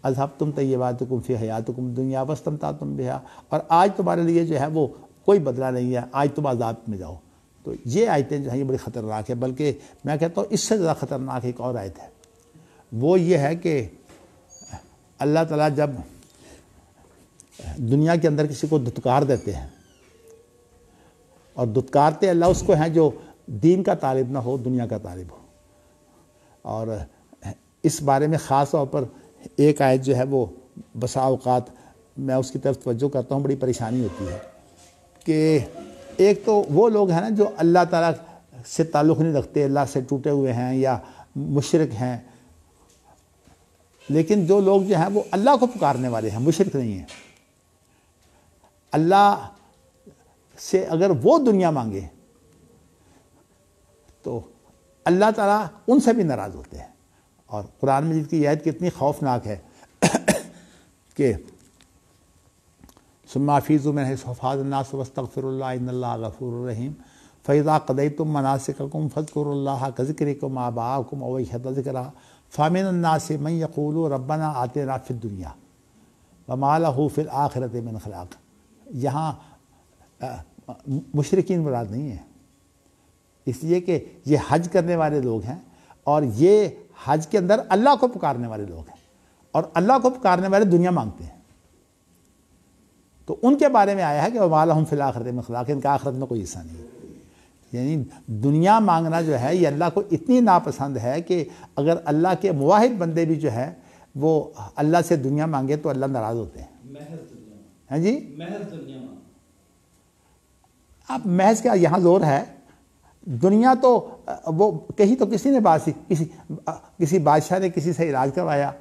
اذھبتم طیباتکم فی حیاتکم دنیا واستمتعتم بہا، اور آج تمہارے لیے جو ہے وہ کوئی بدلہ نہیں ہے، آج تم عذاب میں جاؤ. تو یہ آیتیں جو ہیں یہ بڑی خطرناک ہے، بلکہ میں کہتا ہوں اس سے زیادہ خطرناک ایک اور آیت ہے. وہ یہ ہے کہ اللہ تعالیٰ جب دنیا کے اندر کسی کو دھتکار دیتے ہیں، اور دھتکارتے اللہ اس کو ہیں جو دین کا طالب نہ ہو، دنیا کا طالب ہو. اور اس بارے میں خاص طور پر ایک آیت جو ہے وہ بسا اوقات میں اس کی طرف توجہ کرتا ہوں، بڑی پریشانی ہوتی ہے کہ ایک تو وہ لوگ ہیں نا جو اللہ تعالیٰ سے تعلق نہیں رکھتے، اللہ سے ٹوٹے ہوئے ہیں یا مشرک ہیں، لیکن جو لوگ جو ہیں وہ اللہ کو پکارنے والے ہیں، مشرک نہیں ہیں. اللہ سے اگر وہ دنیا مانگے تو اللہ تعالیٰ ان سے بھی ناراض ہوتے ہیں. اور قرآن مجید کی یہ آیت کتنی خوفناک ہے کہ ثم افیضوا من حیث افاض الناس واستغفروا اللہ ان اللہ غفور رحیم فاذا قضیتم مناسککم فاذکروا اللہ کذکرکم آباءکم او اشد ذکرا فمن الناس من یقول ربنا آتنا فی الدنیا وما لہ فی الآخرۃ من خلاق. یہاں مشرکین مراد نہیں ہے، اس لیے کہ یہ حج کرنے والے لوگ ہیں اور یہ حج کے اندر اللہ کو پکارنے والے لوگ ہیں، اور اللہ کو پکارنے والے دنیا مانگتے ہیں. تو ان کے بارے میں آیا ہے کہ وما لہم فی الآخرۃ من خلاق، ان کا آخرت میں کوئی حصہ نہیں ہے. یعنی دنیا مانگنا جو ہے یہ اللہ کو اتنی ناپسند ہے کہ اگر اللہ کے موحد بندے بھی جو ہے وہ اللہ سے دنیا مانگے تو اللہ ناراض ہوتے ہیں. ہاں جی، اب محض کیا یہاں زور ہے، دنیا تو وہ کہیں تو کسی نے بات کسی بادشاہ نے کسی سے علاج کروایا،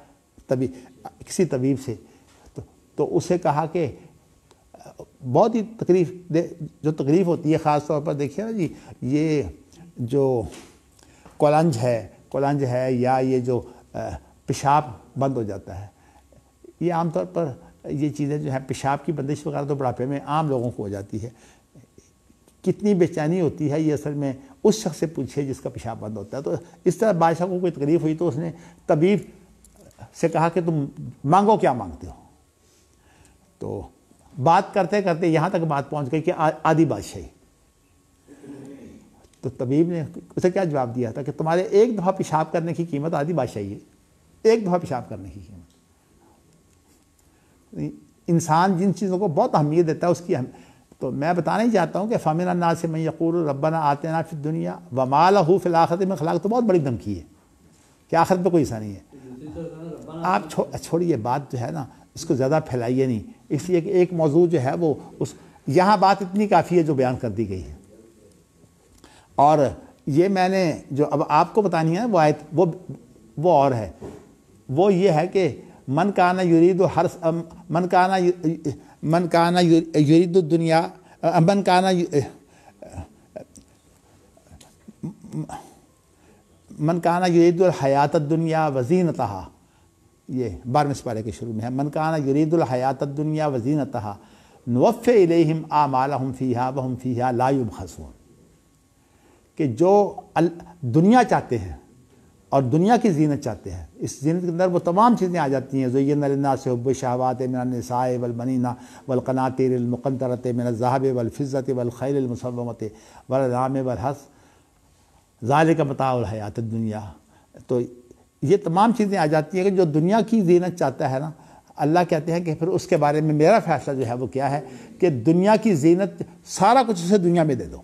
کسی طبیب سے، تو اسے کہا کہ بہت ہی تکلیف ہوتی ہے، خاص طور پر دیکھیے نا جی، یہ جو کولنج ہے یا یہ جو پیشاب بند ہو جاتا ہے، یہ عام طور پر یہ چیزیں جو ہیں پیشاب کی بندش وغیرہ تو بڑھاپے میں عام لوگوں کو ہو جاتی ہے. کتنی بے چینی ہوتی ہے یہ اصل میں اس شخص سے پوچھے جس کا پیشاب بند ہوتا ہے. تو اس طرح بادشاہ کو کوئی تکلیف ہوئی تو اس نے طبیب سے کہا کہ تم مانگو، کیا مانگتے ہو؟ تو بات کرتے کرتے یہاں تک بات پہنچ گئی کہ آدھی بادشاہی. تو طبیب نے اسے کیا جواب دیا تھا کہ تمہارے ایک دفعہ پیشاب کرنے کی قیمت آدھی بادشاہی ہے. ایک دفعہ پیشاب کرنے کی قیمت. انسان جن چیزوں کو بہت اہمیت دیتا ہے اس کی تو میں بتانا ہی چاہتا ہوں کہ فَمِنَ النَّاسِ مَن يَقُولُ رَبَّنَا آتِنَا فِي الدُّنْيَا وَمَا لَهُ فِي الْآخِرَةِ مِنْ خَلَاقٍ. تو بہت بڑی دھمکی ہے کہ آخرت میں کوئی حصہ نہیں ہے. آپ چھوڑیے بات جو ہے نا اس کو زیادہ پھیلائیے نہیں، اس لیے کہ ایک موضوع جو ہے وہ یہاں بات اتنی کافی ہے جو بیان کر دی گئی ہے. اور یہ میں نے جو اب آپ کو بتانی ہے وہ آیت وہ اور ہے، وہ یہ ہے کہ من کانا یرید الدنیا من کانا یرید الحیات الدنیا وزینتہا. یہ 12ویں سپارے کے شروع میں ہے، من کانا یرید الحیات الدنیا وزینتہا نوفی الیہم اعمالہم فیہا وہم فیہا لا یبخسون. کہ جو دنیا چاہتے ہیں اور دنیا کی زینت چاہتے ہیں، اس زینت کے اندر وہ تمام چیزیں آ جاتی ہیں. زُیِّنَ لِلنَّاسِ حُبُّ الشَّہَوَاتِ مِنَ النِّسَاءِ وَالْبَنِينَ وَالْقَنَاطِیرِ الْمُقَنطَرَةِ مِنَ الذَّهَبِ وَالْفِضَّةِ وَالْخَیلِ الْمُسَوَّمَةِ وَالْأَنْعَامِ وَالْحَرْثِ ذَلِکَ مَتَاعُ الْحَیَاةِ الدُّنْیَا. تو یہ تمام چیزیں آ جاتی ہیں کہ جو دنیا کی زینت چاہتا ہے نا، اللہ کہتے ہیں کہ پھر اس کے بارے میں میرا فیصلہ جو ہے وہ کیا ہے کہ دنیا کی زینت سارا کچھ اسے دنیا میں دے دو.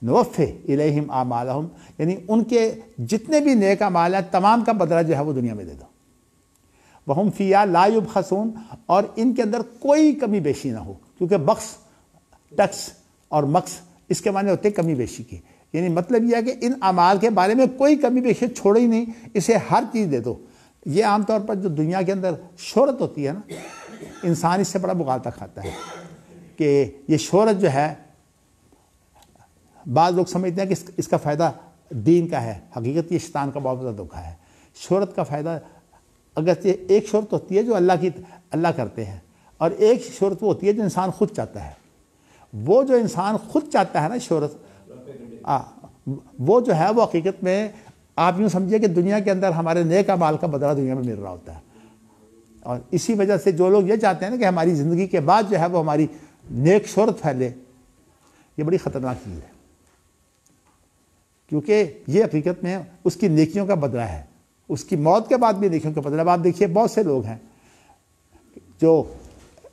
نوفی الیہم اعمالہم، یعنی ان کے جتنے بھی نیک اعمال ہیں تمام کا بدلہ جو ہے وہ دنیا میں دے دو. وہم فیہا لا یبخسون، اور ان کے اندر کوئی کمی بیشی نہ ہو، کیونکہ بخس ٹیکس اور مکس اس کے معنی ہوتے ہیں کمی بیشی کی. یعنی مطلب یہ ہے کہ ان اعمال کے بارے میں کوئی کمی بیشی چھوڑو ہی نہیں، اسے ہر چیز دے دو. یہ عام طور پر جو دنیا کے اندر شہرت ہوتی ہے نا، انسان اس سے بڑا مغالطہ کھاتا ہے کہ یہ شہرت جو ہے بعض لوگ سمجھتے ہیں کہ اس کا فائدہ دین کا ہے، حقیقت یہ شیطان کا بہت بڑا دھوکہ ہے. شہرت کا فائدہ اگرچہ ایک شہرت ہوتی ہے جو اللہ کرتے ہیں، اور ایک شہرت وہ ہوتی ہے جو انسان خود چاہتا ہے. وہ جو انسان خود چاہتا ہے نا شہرت، وہ جو ہے وہ حقیقت میں آپ یوں سمجھیے کہ دنیا کے اندر ہمارے نیک اعمال کا بدلہ دنیا میں مل رہا ہوتا ہے. اور اسی وجہ سے جو لوگ یہ چاہتے ہیں نا کہ ہماری زندگی کے بعد جو ہے وہ ہماری نیک شہرت پھیلے، یہ بڑی خطرناک چیز ہے، کیونکہ یہ حقیقت میں اس کی نیکیوں کا بدلہ ہے. اس کی موت کے بعد بھی نیکیوں کا بدلہ. اب آپ دیکھیے بہت سے لوگ ہیں جو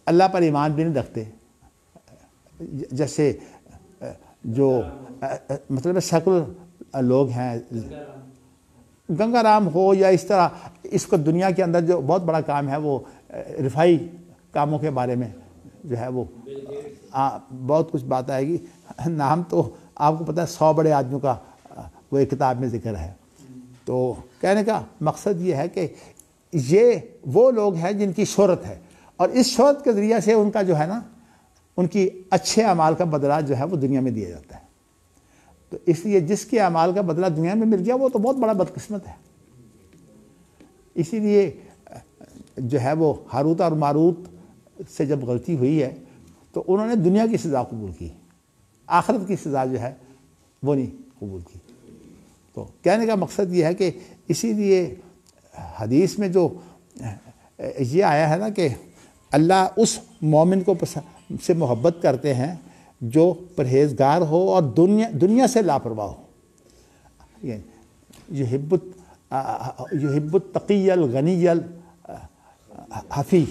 اللہ پر ایمان بھی نہیں رکھتے، جیسے جو مطلب سیکولر لوگ ہیں، گنگا رام ہو یا اس طرح، اس کو دنیا کے اندر جو بہت بڑا کام ہے وہ رفائی کاموں کے بارے میں جو ہے وہ بہت کچھ بات آئے گی. نام تو آپ کو پتہ ہے 100 بڑے آدمیوں کا وہ ایک کتاب میں ذکر ہے. تو کہنے کا مقصد یہ ہے کہ یہ وہ لوگ ہیں جن کی شہرت ہے، اور اس شہرت کے ذریعے سے ان کا جو ہے نا، ان کی اچھے اعمال کا بدلہ جو ہے وہ دنیا میں دیا جاتا ہے. تو اس لیے جس کے اعمال کا بدلہ دنیا میں مل گیا وہ تو بہت بڑا بدقسمت ہے. اسی لیے جو ہے وہ ہاروت اور ماروت سے جب غلطی ہوئی ہے تو انہوں نے دنیا کی سزا قبول کی، آخرت کی سزا جو ہے وہ نہیں قبول کی. تو کہنے کا مقصد یہ ہے کہ اسی لیے حدیث میں جو یہ آیا ہے نا کہ اللہ اس مومن کو سے محبت کرتے ہیں جو پرہیزگار ہو اور دنیا سے لاپرواہ ہو. یحب التقی الغنی الحفی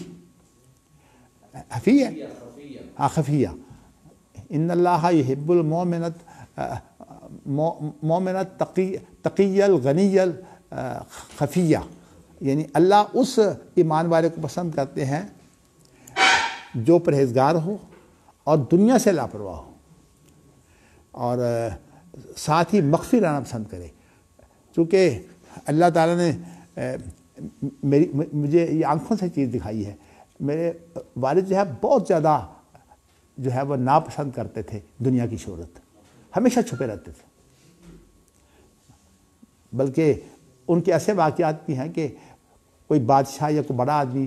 ہے خفیہ. ان اللہ یحب المؤمنۃ تقی الغنی الخفیہ، یعنی اللہ اس ایمان والے کو پسند کرتے ہیں جو پرہیزگار ہو اور دنیا سے لاپرواہ ہو، اور ساتھ ہی مخفی رہنا پسند کرے. چونکہ اللہ تعالیٰ نے مجھے یہ آنکھوں سے چیز دکھائی ہے. میرے والد جو ہے بہت زیادہ جو ہے وہ ناپسند کرتے تھے دنیا کی شہرت، ہمیشہ چھپے رہتے تھے. بلکہ ان کے ایسے واقعات بھی ہیں کہ کوئی بادشاہ یا کوئی بڑا آدمی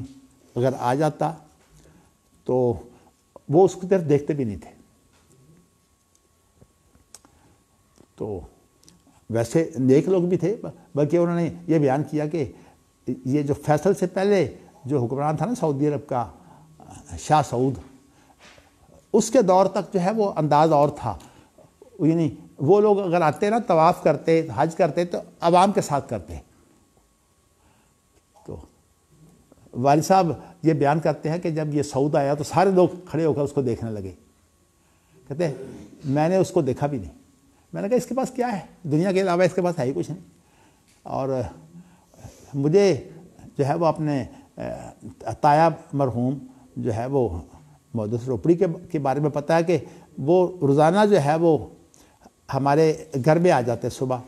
اگر آ جاتا تو وہ اس کی طرف دیکھتے بھی نہیں تھے. تو ویسے نیک لوگ بھی تھے، بلکہ انہوں نے یہ بیان کیا کہ یہ جو فیصل سے پہلے جو حکمران تھا نا سعودی عرب کا، شاہ سعود، اس کے دور تک جو ہے وہ انداز اور تھا. یعنی وہ لوگ اگر آتے نا طواف کرتے، حج کرتے تو عوام کے ساتھ کرتے. تو والد صاحب یہ بیان کرتے ہیں کہ جب یہ سعود آیا تو سارے لوگ کھڑے ہو کر اس کو دیکھنے لگے. کہتے ہیں میں نے اس کو دیکھا بھی نہیں. میں نے کہا اس کے پاس کیا ہے، دنیا کے علاوہ اس کے پاس ہے ہی کچھ نہیں. اور مجھے جو ہے وہ اپنے طایا مرحوم جو ہے وہ محدث روپڑی کے بارے میں پتہ ہے کہ وہ روزانہ جو ہے وہ ہمارے گھر میں آ جاتے صبح،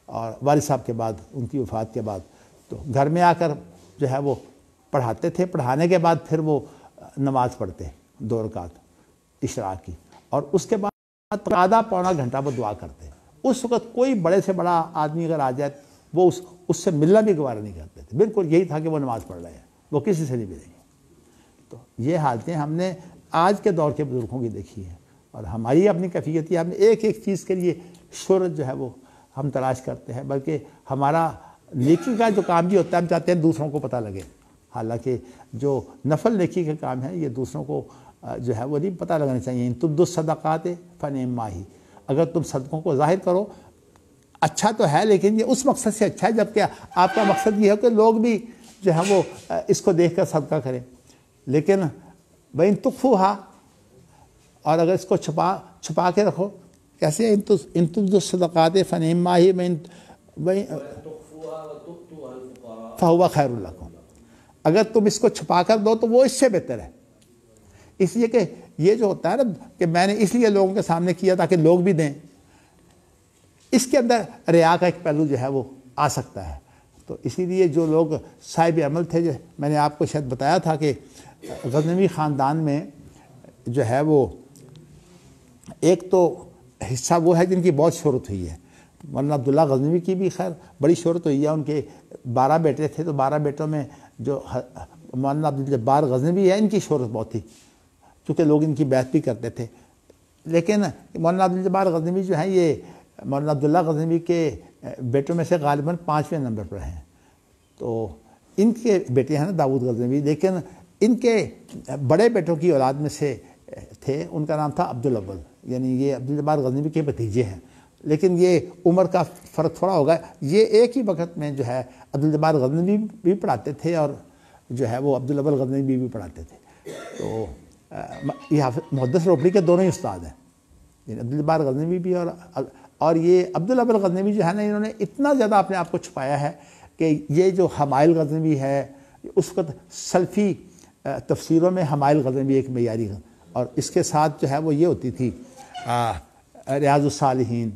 اور والد صاحب کے بعد، ان کی وفات کے بعد، تو گھر میں آ کر جو ہے وہ پڑھاتے تھے. پڑھانے کے بعد پھر وہ نماز پڑھتے 2 رکعت اشراق کی، اور اس کے بعد آدھا پونا گھنٹہ وہ دعا کرتے. اس وقت کوئی بڑے سے بڑا آدمی اگر آ جائے وہ اس سے ملنا بھی گوارا نہیں کرتے تھے. بالکل یہی تھا کہ وہ نماز پڑھ رہے ہیں، وہ کسی سے نہیں ملیں گے. تو یہ حالتیں ہم نے آج کے دور کے بزرگوں کی دیکھی ہیں، اور ہماری اپنی کیفیت یہ ہم نے ایک ایک چیز کے لیے شہرت جو ہے وہ ہم تلاش کرتے ہیں. بلکہ ہمارا نیکی کا جو کام بھی ہوتا ہے ہم چاہتے ہیں دوسروں کو پتہ لگے، حالانکہ جو نفل نیکی کے کام ہیں یہ دوسروں کو جو ہے وہ نہیں پتہ لگانا چاہیے. ان تبدوا الصدقات فنعما ہی، اگر تم صدقوں کو ظاہر کرو اچھا تو ہے، لیکن یہ اس مقصد سے اچھا ہے جبکہ آپ کا مقصد یہ ہے کہ لوگ بھی جو ہے وہ اس کو دیکھ کر صدقہ کریں. لیکن وَإِن تُخْفُوهَا، اور اگر اس کو چھپا کے رکھو، کیسے ان تبدوا الصدقات فنعما ہی فَهُوَ خَيْرٌ لَكُمْ، اگر تم اس کو چھپا کر دو تو وہ اس سے بہتر ہے. اس لیے کہ یہ جو ہوتا ہے نا کہ میں نے اس لیے لوگوں کے سامنے کیا تاکہ لوگ بھی دیں، اس کے اندر ریا کا ایک پہلو جو ہے وہ آ سکتا ہے. تو اسی لیے جو لوگ صاحب عمل تھے، جو میں نے آپ کو شاید بتایا تھا کہ غزنوی خاندان میں جو ہے وہ ایک تو حصہ وہ ہے جن کی بہت شہرت ہوئی ہے. مولانا عبداللہ غزنوی کی بھی خیر بڑی شہرت ہوئی ہے. ان کے 12 بیٹے تھے، تو 12 بیٹوں میں جو مولانا عبدالجبار غزنوی ہے، ان کی شہرت بہت تھی چونکہ لوگ ان کی بیعت بھی کرتے تھے. لیکن مولانا عبدالجبار غزنوی جو ہیں یہ مولانا عبداللہ غزنوی کے بیٹوں میں سے غالباً 5ویں نمبر پر ہیں. تو ان کے بیٹے ہیں نا داؤد غزنوی، لیکن ان کے بڑے بیٹوں کی اولاد میں سے تھے، ان کا نام تھا عبدالاول، یعنی یہ عبدالجبار غزنوی کے بھتیجے ہیں. لیکن یہ عمر کا فرق تھوڑا ہوگا. یہ ایک ہی وقت میں جو ہے عبدالجبار غزنوی بھی پڑھاتے تھے اور جو ہے وہ عبدالاول غزنوی بھی پڑھاتے تھے. تو یہ حافظ محدث روپڑی کے دونوں ہی استاد ہیں، یعنی عبدالجبار غزنوی بھی اور یہ عبدالاول غزنوی جو ہے نا، انہوں نے اتنا زیادہ اپنے آپ کو چھپایا ہے کہ یہ جو حمائل غزنوی ہے، اس وقت سلفی تفسیروں میں حمائل غزنوی ایک معیاری، اور اس کے ساتھ جو ہے وہ یہ ہوتی تھی ریاض الصالحین،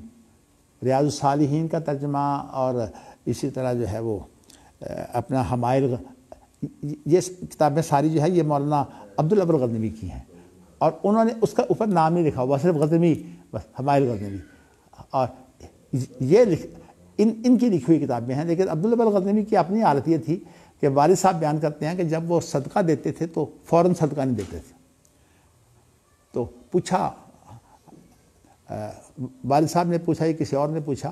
ریاض الصالحین کا ترجمہ، اور اسی طرح جو ہے وہ اپنا حمائل، یہ کتابیں ساری جو ہے یہ مولانا عبدالاول غزنوی کی ہیں، اور انہوں نے اس کا اوپر نام نہیں لکھا ہوا، صرف غزنوی، بس حمائل غزنوی. اور یہ ان کی لکھی ہوئی کتابیں ہیں. لیکن عبدالاول غزنوی کی اپنی حالت یہ تھی کہ والد صاحب بیان کرتے ہیں کہ جب وہ صدقہ دیتے تھے تو فوراً صدقہ نہیں دیتے تھے. تو پوچھا والد صاحب نے پوچھا، یہ کسی اور نے پوچھا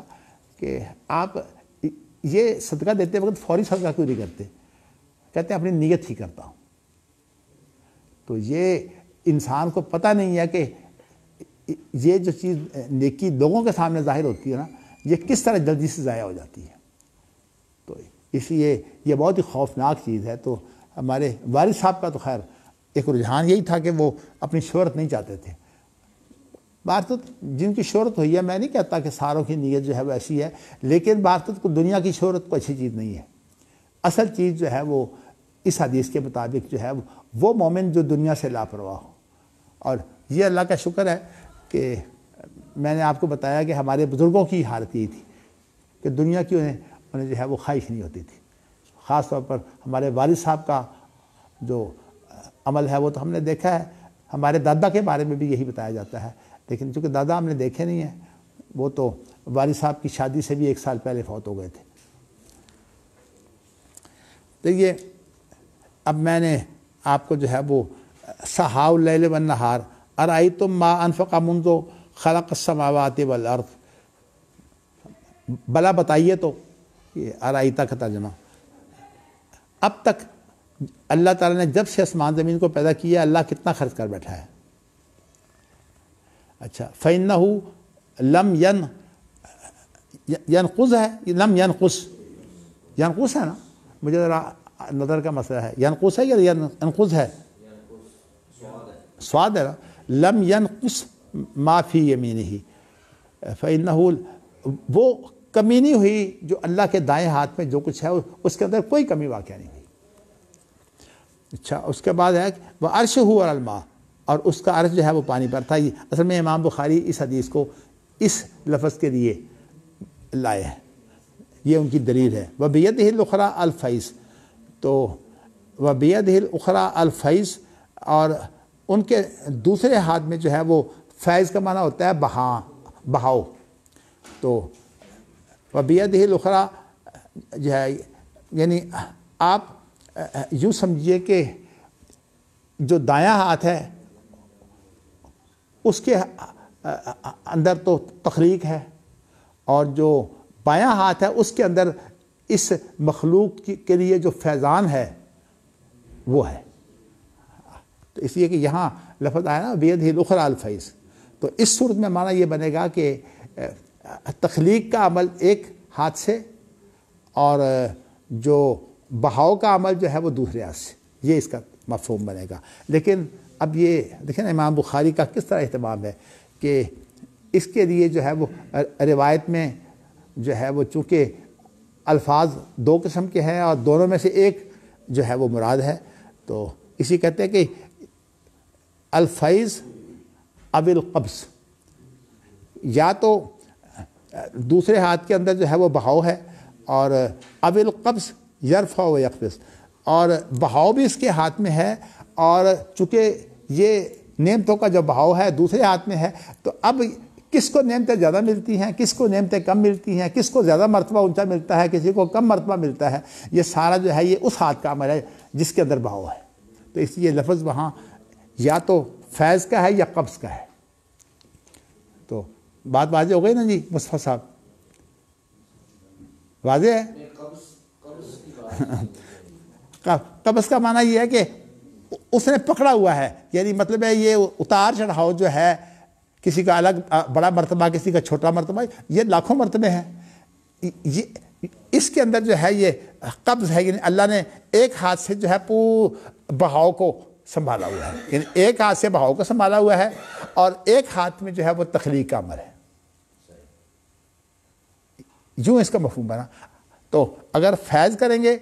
کہ آپ یہ صدقہ دیتے وقت فوری صدقہ کیوں نہیں کرتے؟ کہتے ہیں اپنی نیت ہی کرتا ہوں. تو یہ انسان کو پتہ نہیں ہے کہ یہ جو چیز نیکی لوگوں کے سامنے ظاہر ہوتی ہے نا، یہ کس طرح جلدی سے ضائع ہو جاتی ہے. تو اس لیے یہ بہت ہی خوفناک چیز ہے. تو ہمارے والد صاحب کا تو خیر ایک رجحان یہی تھا کہ وہ اپنی شہرت نہیں چاہتے تھے. بارتت جن کی شہرت ہوئی ہے، میں نہیں کہتا کہ ساروں کی نیت جو ہے وہ ایسی ہے، لیکن بارتت کو دنیا کی شہرت کو اچھی چیز نہیں ہے. اصل چیز جو ہے وہ اس حدیث کے مطابق جو ہے وہ مومن جو دنیا سے لاپرواہ ہو. اور یہ اللہ کا شکر ہے کہ میں نے آپ کو بتایا کہ ہمارے بزرگوں کی حالت یہ تھی کہ دنیا کی انہیں جو ہے وہ خواہش نہیں ہوتی تھی. خاص طور پر ہمارے والد صاحب کا جو عمل ہے وہ تو ہم نے دیکھا ہے. ہمارے دادا کے بارے میں بھی یہی بتایا جاتا ہے، لیکن چونکہ دادا ہم نے دیکھے نہیں ہیں، وہ تو والد صاحب کی شادی سے بھی 1 سال پہلے فوت ہو گئے تھے. تو یہ اب میں نے آپ کو جو ہے وہ سحاء اللیل والنہار ارأیتم ما انفق منذ خلق السماوات والارض، بلا بتائیے. تو یہ ارائیتا کا ترجمہ، اب تک اللہ تعالیٰ نے جب سے آسمان زمین کو پیدا کیا اللہ کتنا خرچ کر بیٹھا ہے. اچھا، فَإِنَّهُ لَمْ يَنْقُصْ ہے، لم ینقص ہے نا، مجھے ذرا نظر کا مسئلہ ہے، ینقص ہے یا ینقص ہے؟ سواد ہے نا. لم ینقص ما فی یمینہ، فإنہ، وہ کمی نہیں ہوئی جو اللہ کے دائیں ہاتھ میں جو کچھ ہے اس کے اندر کوئی کمی واقع نہیں ہوئی. اچھا، اس کے بعد ہے وہ عرشہ علی الماء، اور اس کا عرش جو ہے وہ پانی پر تھا. اصل میں امام بخاری اس حدیث کو اس لفظ کے لیے لائے ہیں، یہ ان کی دلیل ہے. وَبِيَدِهِ الْأُخْرَى الْفَيْض، تو وَبِيَدِهِ الْأُخْرَى الْفَيْض، اور ان کے دوسرے ہاتھ میں جو ہے وہ فیض کا معنی ہوتا ہے بہاؤ. تو وَبِيَدِهِ الْأُخْرَى جو ہے یعنی آپ یوں سمجھیے کہ جو دایاں ہاتھ ہے اس کے اندر تو تخلیق ہے، اور جو بایاں ہاتھ ہے اس کے اندر اس مخلوق کے لیے جو فیضان ہے وہ ہے. تو اس لیے کہ یہاں لفظ آیا نا بیدہ الاخری الفیض، تو اس صورت میں معنی یہ بنے گا کہ تخلیق کا عمل ایک ہاتھ سے اور جو بہاؤ کا عمل جو ہے وہ دوسرے ہاتھ سے، یہ اس کا مفہوم بنے گا. لیکن اب یہ دیکھیں نا امام بخاری کا کس طرح اہتمام ہے کہ اس کے لیے جو ہے وہ روایت میں جو ہے وہ چونکہ الفاظ 2 قسم کے ہیں اور دونوں میں سے ایک جو ہے وہ مراد ہے، تو اسی کہتے ہیں کہ الفیض اب القبض، یا تو دوسرے ہاتھ کے اندر جو ہے وہ بہاؤ ہے، اور اب القبض یرفع و یقبض، اور بہاؤ بھی اس کے ہاتھ میں ہے، اور چونکہ یہ نعمتوں کا جو بہاؤ ہے دوسرے ہاتھ میں ہے، تو اب کس کو نعمتیں زیادہ ملتی ہیں، کس کو نعمتیں کم ملتی ہیں، کس کو زیادہ مرتبہ اونچا ملتا ہے، کسی کو کم مرتبہ ملتا ہے، یہ سارا جو ہے یہ اس ہاتھ کا عمل ہے جس کے اندر بہاؤ ہے. تو اس لیے لفظ وہاں یا تو فیض کا ہے یا قبض کا ہے. تو بات واضح ہو گئی نا جی مصطفیٰ صاحب؟ واضح ہے. قبض کا معنی یہ ہے کہ اس نے پکڑا ہوا ہے، یعنی مطلب ہے یہ اتار چڑھاؤ جو ہے، کسی کا الگ بڑا مرتبہ، کسی کا چھوٹا مرتبہ، یہ لاکھوں مرتبے ہیں. یہ اس کے اندر جو ہے یہ قبض ہے، یعنی اللہ نے ایک ہاتھ سے جو ہے بہاؤ کو سنبھالا ہوا ہے، یعنی ایک ہاتھ سے بہاؤ کو سنبھالا ہوا ہے اور ایک ہاتھ میں جو ہے وہ تخلیق کا عمل ہے. یوں اس کا مفہوم بنا. تو اگر فیض کریں گے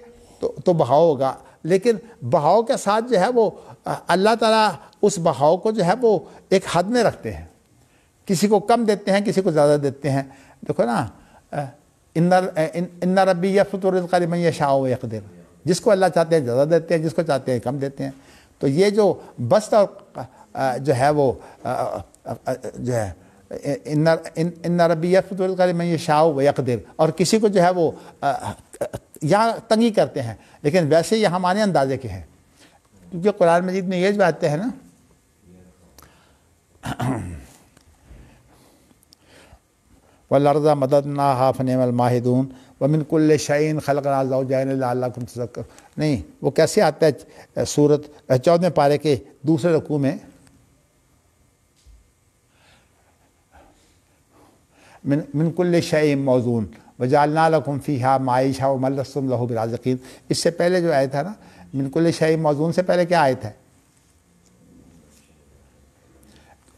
تو بہاؤ ہوگا، لیکن بہاؤ کے ساتھ جو ہے وہ اللہ تعالیٰ اس بہاؤ کو جو ہے وہ ایک حد میں رکھتے ہیں. کسی کو کم دیتے ہیں، کسی کو زیادہ دیتے ہیں. دیکھو نا، ان ربی یبسط الرزق لمن یشاء ویقدر، جس کو اللہ چاہتے ہیں زیادہ دیتے ہیں، جس کو چاہتے ہیں کم دیتے ہیں. تو یہ جو بسط اور جو ہے وہ جو ہے ان ربی یبسط الرزق لمن یشاء ویقدر، اور کسی کو جو ہے وہ یہاں تنگی کرتے ہیں، لیکن ویسے یہ ہمارے اندازے کے ہیں. کیونکہ قرآن مجید میں یہ جو آتے ہیں نا، وَالْأَرْضَ مَدَدْنَاهَا فَنِعْمَ الْمَاهِدُونَ وَمِنْ كُلِّ شَيْءٍ خَلَقْنَا زَوْجَيْنِ لَعَلَّكُمْ تَذَكَّرُونَ. نہیں، وہ کیسے آتا ہے سورت 14 پارے کے دوسرے رکوع میں، من كُلِّ شَيْءٍ موزون وَجَعَلْنَا لَكُمْ فِيهَا مَعِيشَةً وَمَن لَّسْتُمْ لَهُ بِرَازِقِينَ. اس سے پہلے جو آیت ہے نا، من كُلِّ شَيْءٍ موزون سے پہلے کیا آیت ہے؟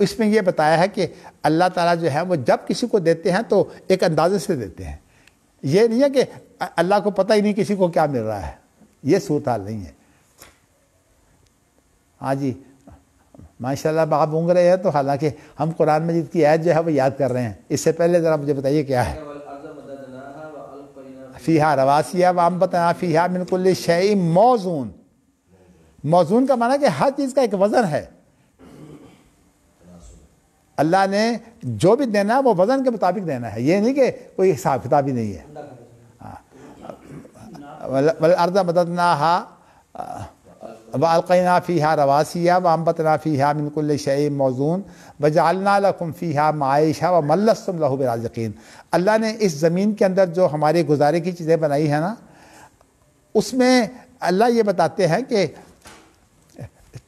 اس میں یہ بتایا ہے کہ اللہ تعالیٰ جو ہے وہ جب کسی کو دیتے ہیں تو ایک اندازے سے دیتے ہیں. یہ نہیں ہے کہ اللہ کو پتہ ہی نہیں کسی کو کیا مل رہا ہے، یہ صورتحال نہیں ہے. ہاں جی، ماشاءاللہ آپ اونگ رہے ہیں، تو حالانکہ ہم قرآن مجید کی آیت جو ہے وہ یاد کر رہے ہیں. اس سے پہلے ذرا مجھے بتائیے کیا ہے. فیہا رواسیہ وانبتنا فیہا من کل شیء موزون. موزون کا معنی کہ ہر چیز کا ایک وزن ہے. اللہ نے جو بھی دینا ہے وہ وزن کے مطابق دینا ہے، یہ نہیں کہ کوئی حساب کتاب ہی نہیں ہے. وَالْأَرْضَ مَدَدْنَاهَا وَأَلْقَيْنَا فِيهَا رَوَاسِيَ وَأَنبَتْنَا فِيهَا مِن كُلِّ شَيْءٍ مَّوْزُونٍ وَجَعَلْنَا لَكُمْ فِيهَا مَعِيشَةً وَمَن لَّسْتُمْ لَهُ بِرَازِقِينَ. اللہ نے اس زمین کے اندر جو ہمارے گزارے کی چیزیں بنائی ہیں نا، اس میں اللہ یہ بتاتے ہیں کہ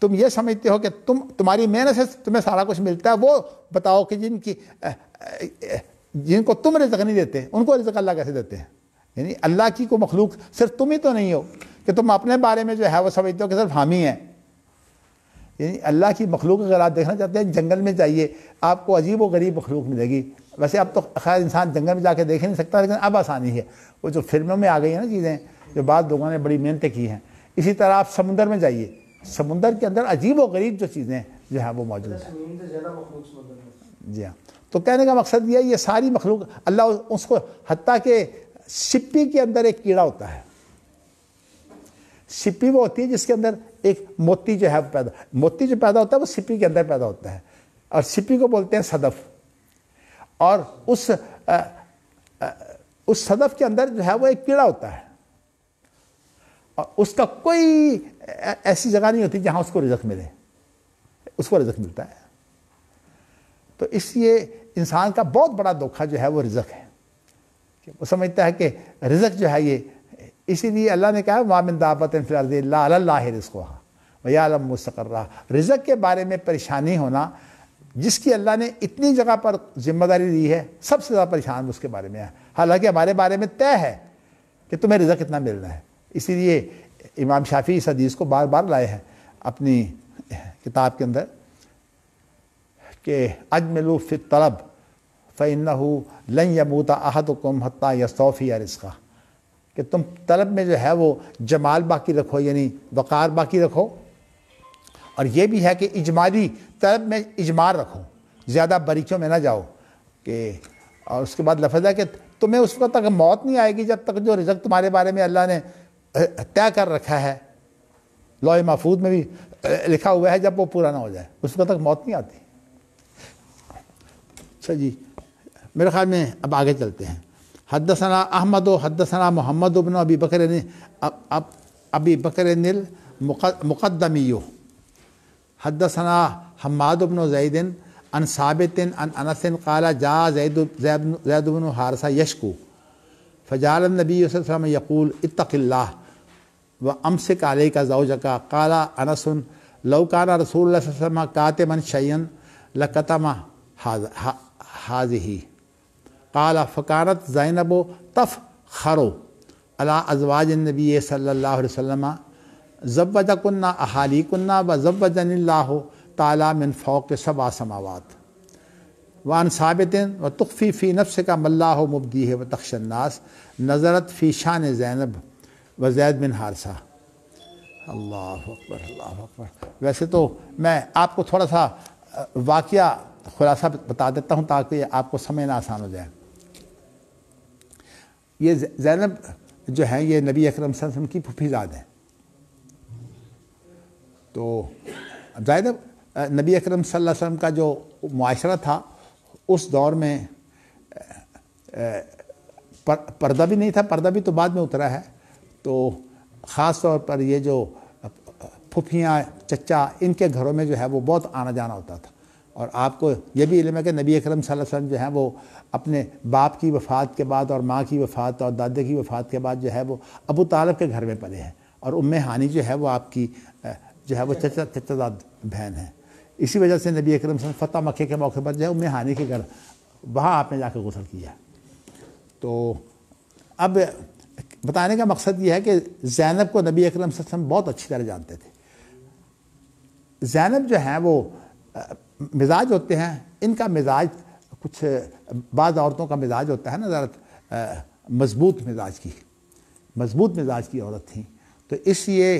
تم یہ سمجھتے ہو کہ تمہاری محنت سے تمہیں سارا کچھ ملتا ہے. وہ بتاؤ کہ جن کو تم رزق نہیں دیتے، ان کو رزق اللہ کیسے دیتے ہیں؟ یعنی اللہ کی کو مخلوق صرف تم ہی تو نہیں ہو کہ تم اپنے بارے میں جو ہے وہ سمجھتے ہو کہ صرف حامی ہیں. یعنی اللہ کی مخلوق اگر آپ دیکھنا چاہتے ہیں، جنگل میں جائیے، آپ کو عجیب و غریب مخلوق ملے گی. ویسے اب تو خیر انسان جنگل میں جا کے دیکھ نہیں سکتا، لیکن اب آسانی ہے. وہ جو فلموں میں آ گئی ہیں نا چیزیں، جو بعض لوگوں نے بڑی محنتیں کی ہیں. اسی طرح آپ سمندر میں جائیے، سمندر کے اندر عجیب و غریب جو چیزیں جو ہیں وہ موجود ہیں. جی ہاں. تو کہنے کا مقصد یہ ساری مخلوق اللہ اس کو، حتیٰ کہ سپی کے اندر ایک کیڑا ہوتا ہے. سپی وہ ہوتی ہے جس کے اندر ایک موتی جو ہے موتی جو پیدا ہوتا ہے وہ سپی کے اندر پیدا ہوتا ہے، اور سپی کو بولتے ہیں صدف. اور اس صدف کے اندر جو ہے وہ ایک کیڑا ہوتا ہے، اور اس کا کوئی ایسی جگہ نہیں ہوتی جہاں اس کو رزق ملے. اس کو رزق ملتا ہے. تو اس لیے انسان کا بہت بڑا دھوکہ جو ہے وہ رزق ہے. وہ سمجھتا ہے کہ رزق جو ہے یہ، اسی لیے اللہ نے کہا وَمَا مِن دَابَّةٍ فِي الْأَرْضِ إِلَّا عَلَى اللَّهِ رِزْقُهَا وَيَعْلَمُ مُسْتَقَرَّهَا. رزق کے بارے میں پریشانی ہونا، جس کی اللہ نے اتنی جگہ پر ذمہ داری دی ہے، سب سے زیادہ پریشان اس کے بارے میں ہے. حالانکہ ہمارے بارے میں طے ہے کہ تمہیں رزق اتنا ملنا ہے. اسی لیے امام شافعی اس حدیث کو بار بار لائے ہیں اپنی کتاب کے اندر کہ اجملوا فی الطلب فإنه لن يموت أحدكم حتى يستوفي رزقه. کہ تم طلب میں جو ہے وہ جمال باقی رکھو، یعنی وقار باقی رکھو. اور یہ بھی ہے کہ اجمالی طلب میں اجمار رکھو، زیادہ باریکیوں میں نہ جاؤ. کہ اور اس کے بعد لفظ ہے کہ تمہیں اس وقت تک موت نہیں آئے گی جب تک جو رزق تمہارے بارے میں اللہ نے طے کر رکھا ہے، لوح محفوظ میں بھی لکھا ہوا ہے، جب وہ پورا نہ ہو جائے اس وقت تک موت نہیں آتی. اچھا جی، میرے خیال میں اب آگے چلتے ہیں. حدثنا احمد و حدثنا محمد بن ابی بکر نے اب ابی بکر المقدمی حدثنا حماد بن زید عن ثابت عن انس قال جاء زید بن حارثہ یشکو فجعل النبی صلی اللہ علیہ وسلم یقول اتق اللہ وامسک علیک زوجک قال انس لو کان رسول اللہ صلی اللہ علیہ وسلم کاتما شیئا لکتم هذه قال فكانت زینب تفخر على ازواج النبی صلی اللہ علیہ وسلم زوجکن احالیکن وزوجنی اللہ تعالی من فوق 7 سماوات وعن ثابت وتخفی فی نفسک ما اللہ مبدیہ وتخشی الناس نظرت فی شان زینب وزید بن حارثہ۔ اللہ اکبر اللہ اکبر۔ ویسے تو میں آپ کو تھوڑا سا واقعہ خلاصہ بتا دیتا ہوں تاکہ آپ کو سمجھنا آسان ہو جائے۔ یہ زینب جو ہیں یہ نبی اکرم صلی اللہ علیہ وسلم کی پھوپھی زاد ہیں۔ تو زینب نبی اکرم صلی اللہ علیہ وسلم کا جو معاشرہ تھا اس دور میں پردہ بھی نہیں تھا، پردہ بھی تو بعد میں اترا ہے۔ تو خاص طور پر یہ جو پھوپھیاں چچا ان کے گھروں میں جو ہے وہ بہت آنا جانا ہوتا تھا۔ اور آپ کو یہ بھی علم ہے کہ نبی اکرم صلی اللہ علیہ وسلم جو ہے وہ اپنے باپ کی وفات کے بعد اور ماں کی وفات اور دادے کی وفات کے بعد جو ہے وہ ابو طالب کے گھر میں پلے ہیں، اور ام ہانی جو ہے وہ آپ کی جو ہے وہ چچا زاد بہن ہے۔ اسی وجہ سے نبی اکرم صلی اللہ علیہ وسلم فتح مکہ کے موقع پر جو ہے ام ہانی کے گھر وہاں آپ نے جا کے غسل کیا۔ تو اب بتانے کا مقصد یہ ہے کہ زینب کو نبی اکرم صلی اللہ علیہ وسلم بہت اچھی طرح جانتے تھے۔ زینب جو ہیں وہ مزاج ہوتے ہیں، ان کا مزاج کچھ بعض عورتوں کا مزاج ہوتا ہے نا ذرا مضبوط مزاج کی عورت تھیں، تو اس لیے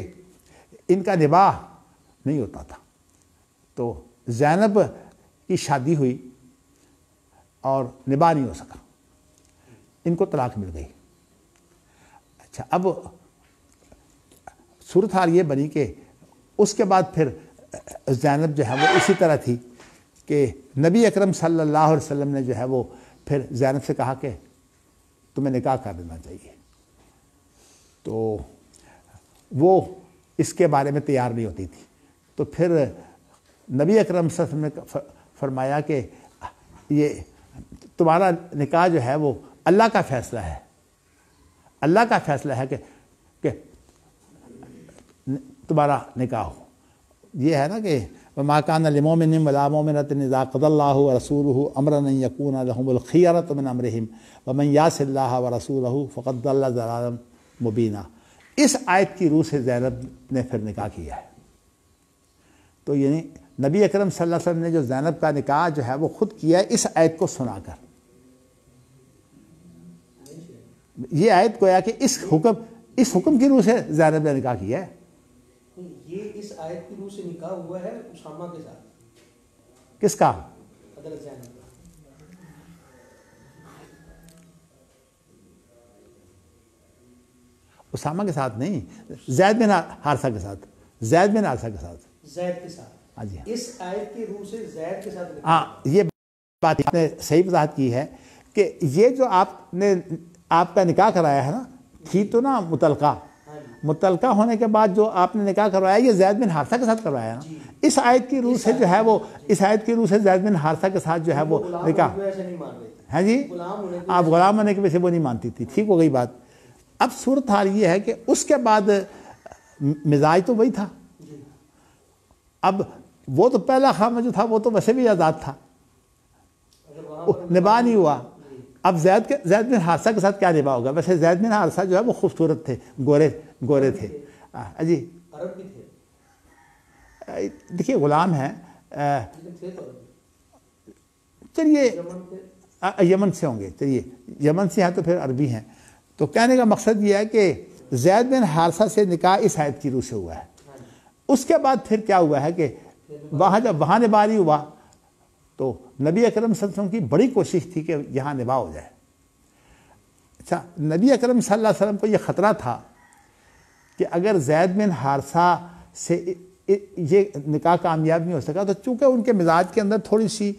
ان کا نباہ نہیں ہوتا تھا۔ تو زینب کی شادی ہوئی اور نباہ نہیں ہو سکا، ان کو طلاق مل گئی۔ اچھا، اب صورتحال یہ بنی کہ اس کے بعد پھر زینب جو ہے وہ اسی طرح تھی کہ نبی اکرم صلی اللہ علیہ وسلم نے جو ہے وہ پھر زینب سے کہا کہ تمہیں نکاح کر دینا چاہیے، تو وہ اس کے بارے میں تیار نہیں ہوتی تھی۔ تو پھر نبی اکرم صلی اللہ علیہ وسلم نے فرمایا کہ یہ تمہارا نکاح جو ہے وہ اللہ کا فیصلہ ہے، اللہ کا فیصلہ ہے کہ تمہارا نکاح ہو۔ یہ ہے نا کہ وَمَا كَانَ لِمُؤْمِنٍ وَلَا مُؤْمِنَةٍ إِذَا قَضَى اللَّهُ وَرَسُولُهُ أَمْرًا أَن يَكُونَ لَهُمُ الْخِيَرَةُ مِنْ أَمْرِهِمْ وَمَنْ يَعْصِ اللَّهَ وَرَسُولَهُ فَقَدْ ضَلَّ ضَلَالًا مُبِينًا۔ اس آیت کی روح سے زینب نے پھر نکاح کیا ہے۔ تو یعنی نبی اکرم صلی اللہ علیہ وسلم نے جو زینب کا نکاح جو ہے وہ خود کیا ہے اس آیت کو سنا کر۔ یہ آیت گویا کہ اس حکم کی روح سے زینب نے نکاح کیا ہے۔ یہ اس آیت کی روح سے نکاح ہوا ہے اسامہ کے ساتھ۔ کس کا؟ حضرت زینب کا۔ اسامہ کے ساتھ نہیں، زید بن حارثہ کے ساتھ، زید بن حارثہ کے ساتھ، زید کے ساتھ۔ ہاں جی، اس آیت کی روح سے زید کے ساتھ۔ ہاں، یہ بات آپ نے صحیح وضاحت کی ہے کہ یہ جو آپ کا نکاح کرایا ہے نا، تھی تو نا متعلقہ ہونے کے بعد جو آپ نے نکاح کروایا یہ زید بن حارثہ کے ساتھ کروایا نا۔ اس آیت کی روح سے جو ہے وہ زید بن حارثہ کے ساتھ جو ہے وہ نکاح، ہے جی، آپ غلام ہونے کی وجہ سے وہ نہیں مانتی تھی، ٹھیک ہو گئی بات۔ اب صورتحال یہ ہے کہ اس کے بعد مزاج تو وہی تھا۔ اب وہ تو پہلا خامہ جو تھا وہ تو ویسے بھی آزاد تھا، نباہ نہیں ہوا۔ اب زید بن حارثہ کے ساتھ کیا نباہ ہوگا؟ ویسے زید بن حارثہ جو ہے وہ خوبصورت تھے، گورے تھے جی، عرب بھی تھے، دیکھیے غلام ہیں، چلیے یمن سے ہوں گے، چلیے یمن سے ہیں تو پھر عربی ہیں۔ تو کہنے کا مقصد یہ ہے کہ زید بن حارثہ سے نکاح اس آیت کی روح سے ہوا ہے۔ اس کے بعد پھر کیا ہوا ہے کہ جب وہاں نباہ نہیں ہوا تو نبی اکرم صلی اللہ علیہ وسلم کی بڑی کوشش تھی کہ یہاں نباہ ہو جائے۔ اچھا، نبی اکرم صلی اللہ علیہ وسلم کو یہ خطرہ تھا کہ اگر زید بن حارثہ سے یہ نکاح کامیاب نہیں ہو سکا تو چونکہ ان کے مزاج کے اندر تھوڑی سی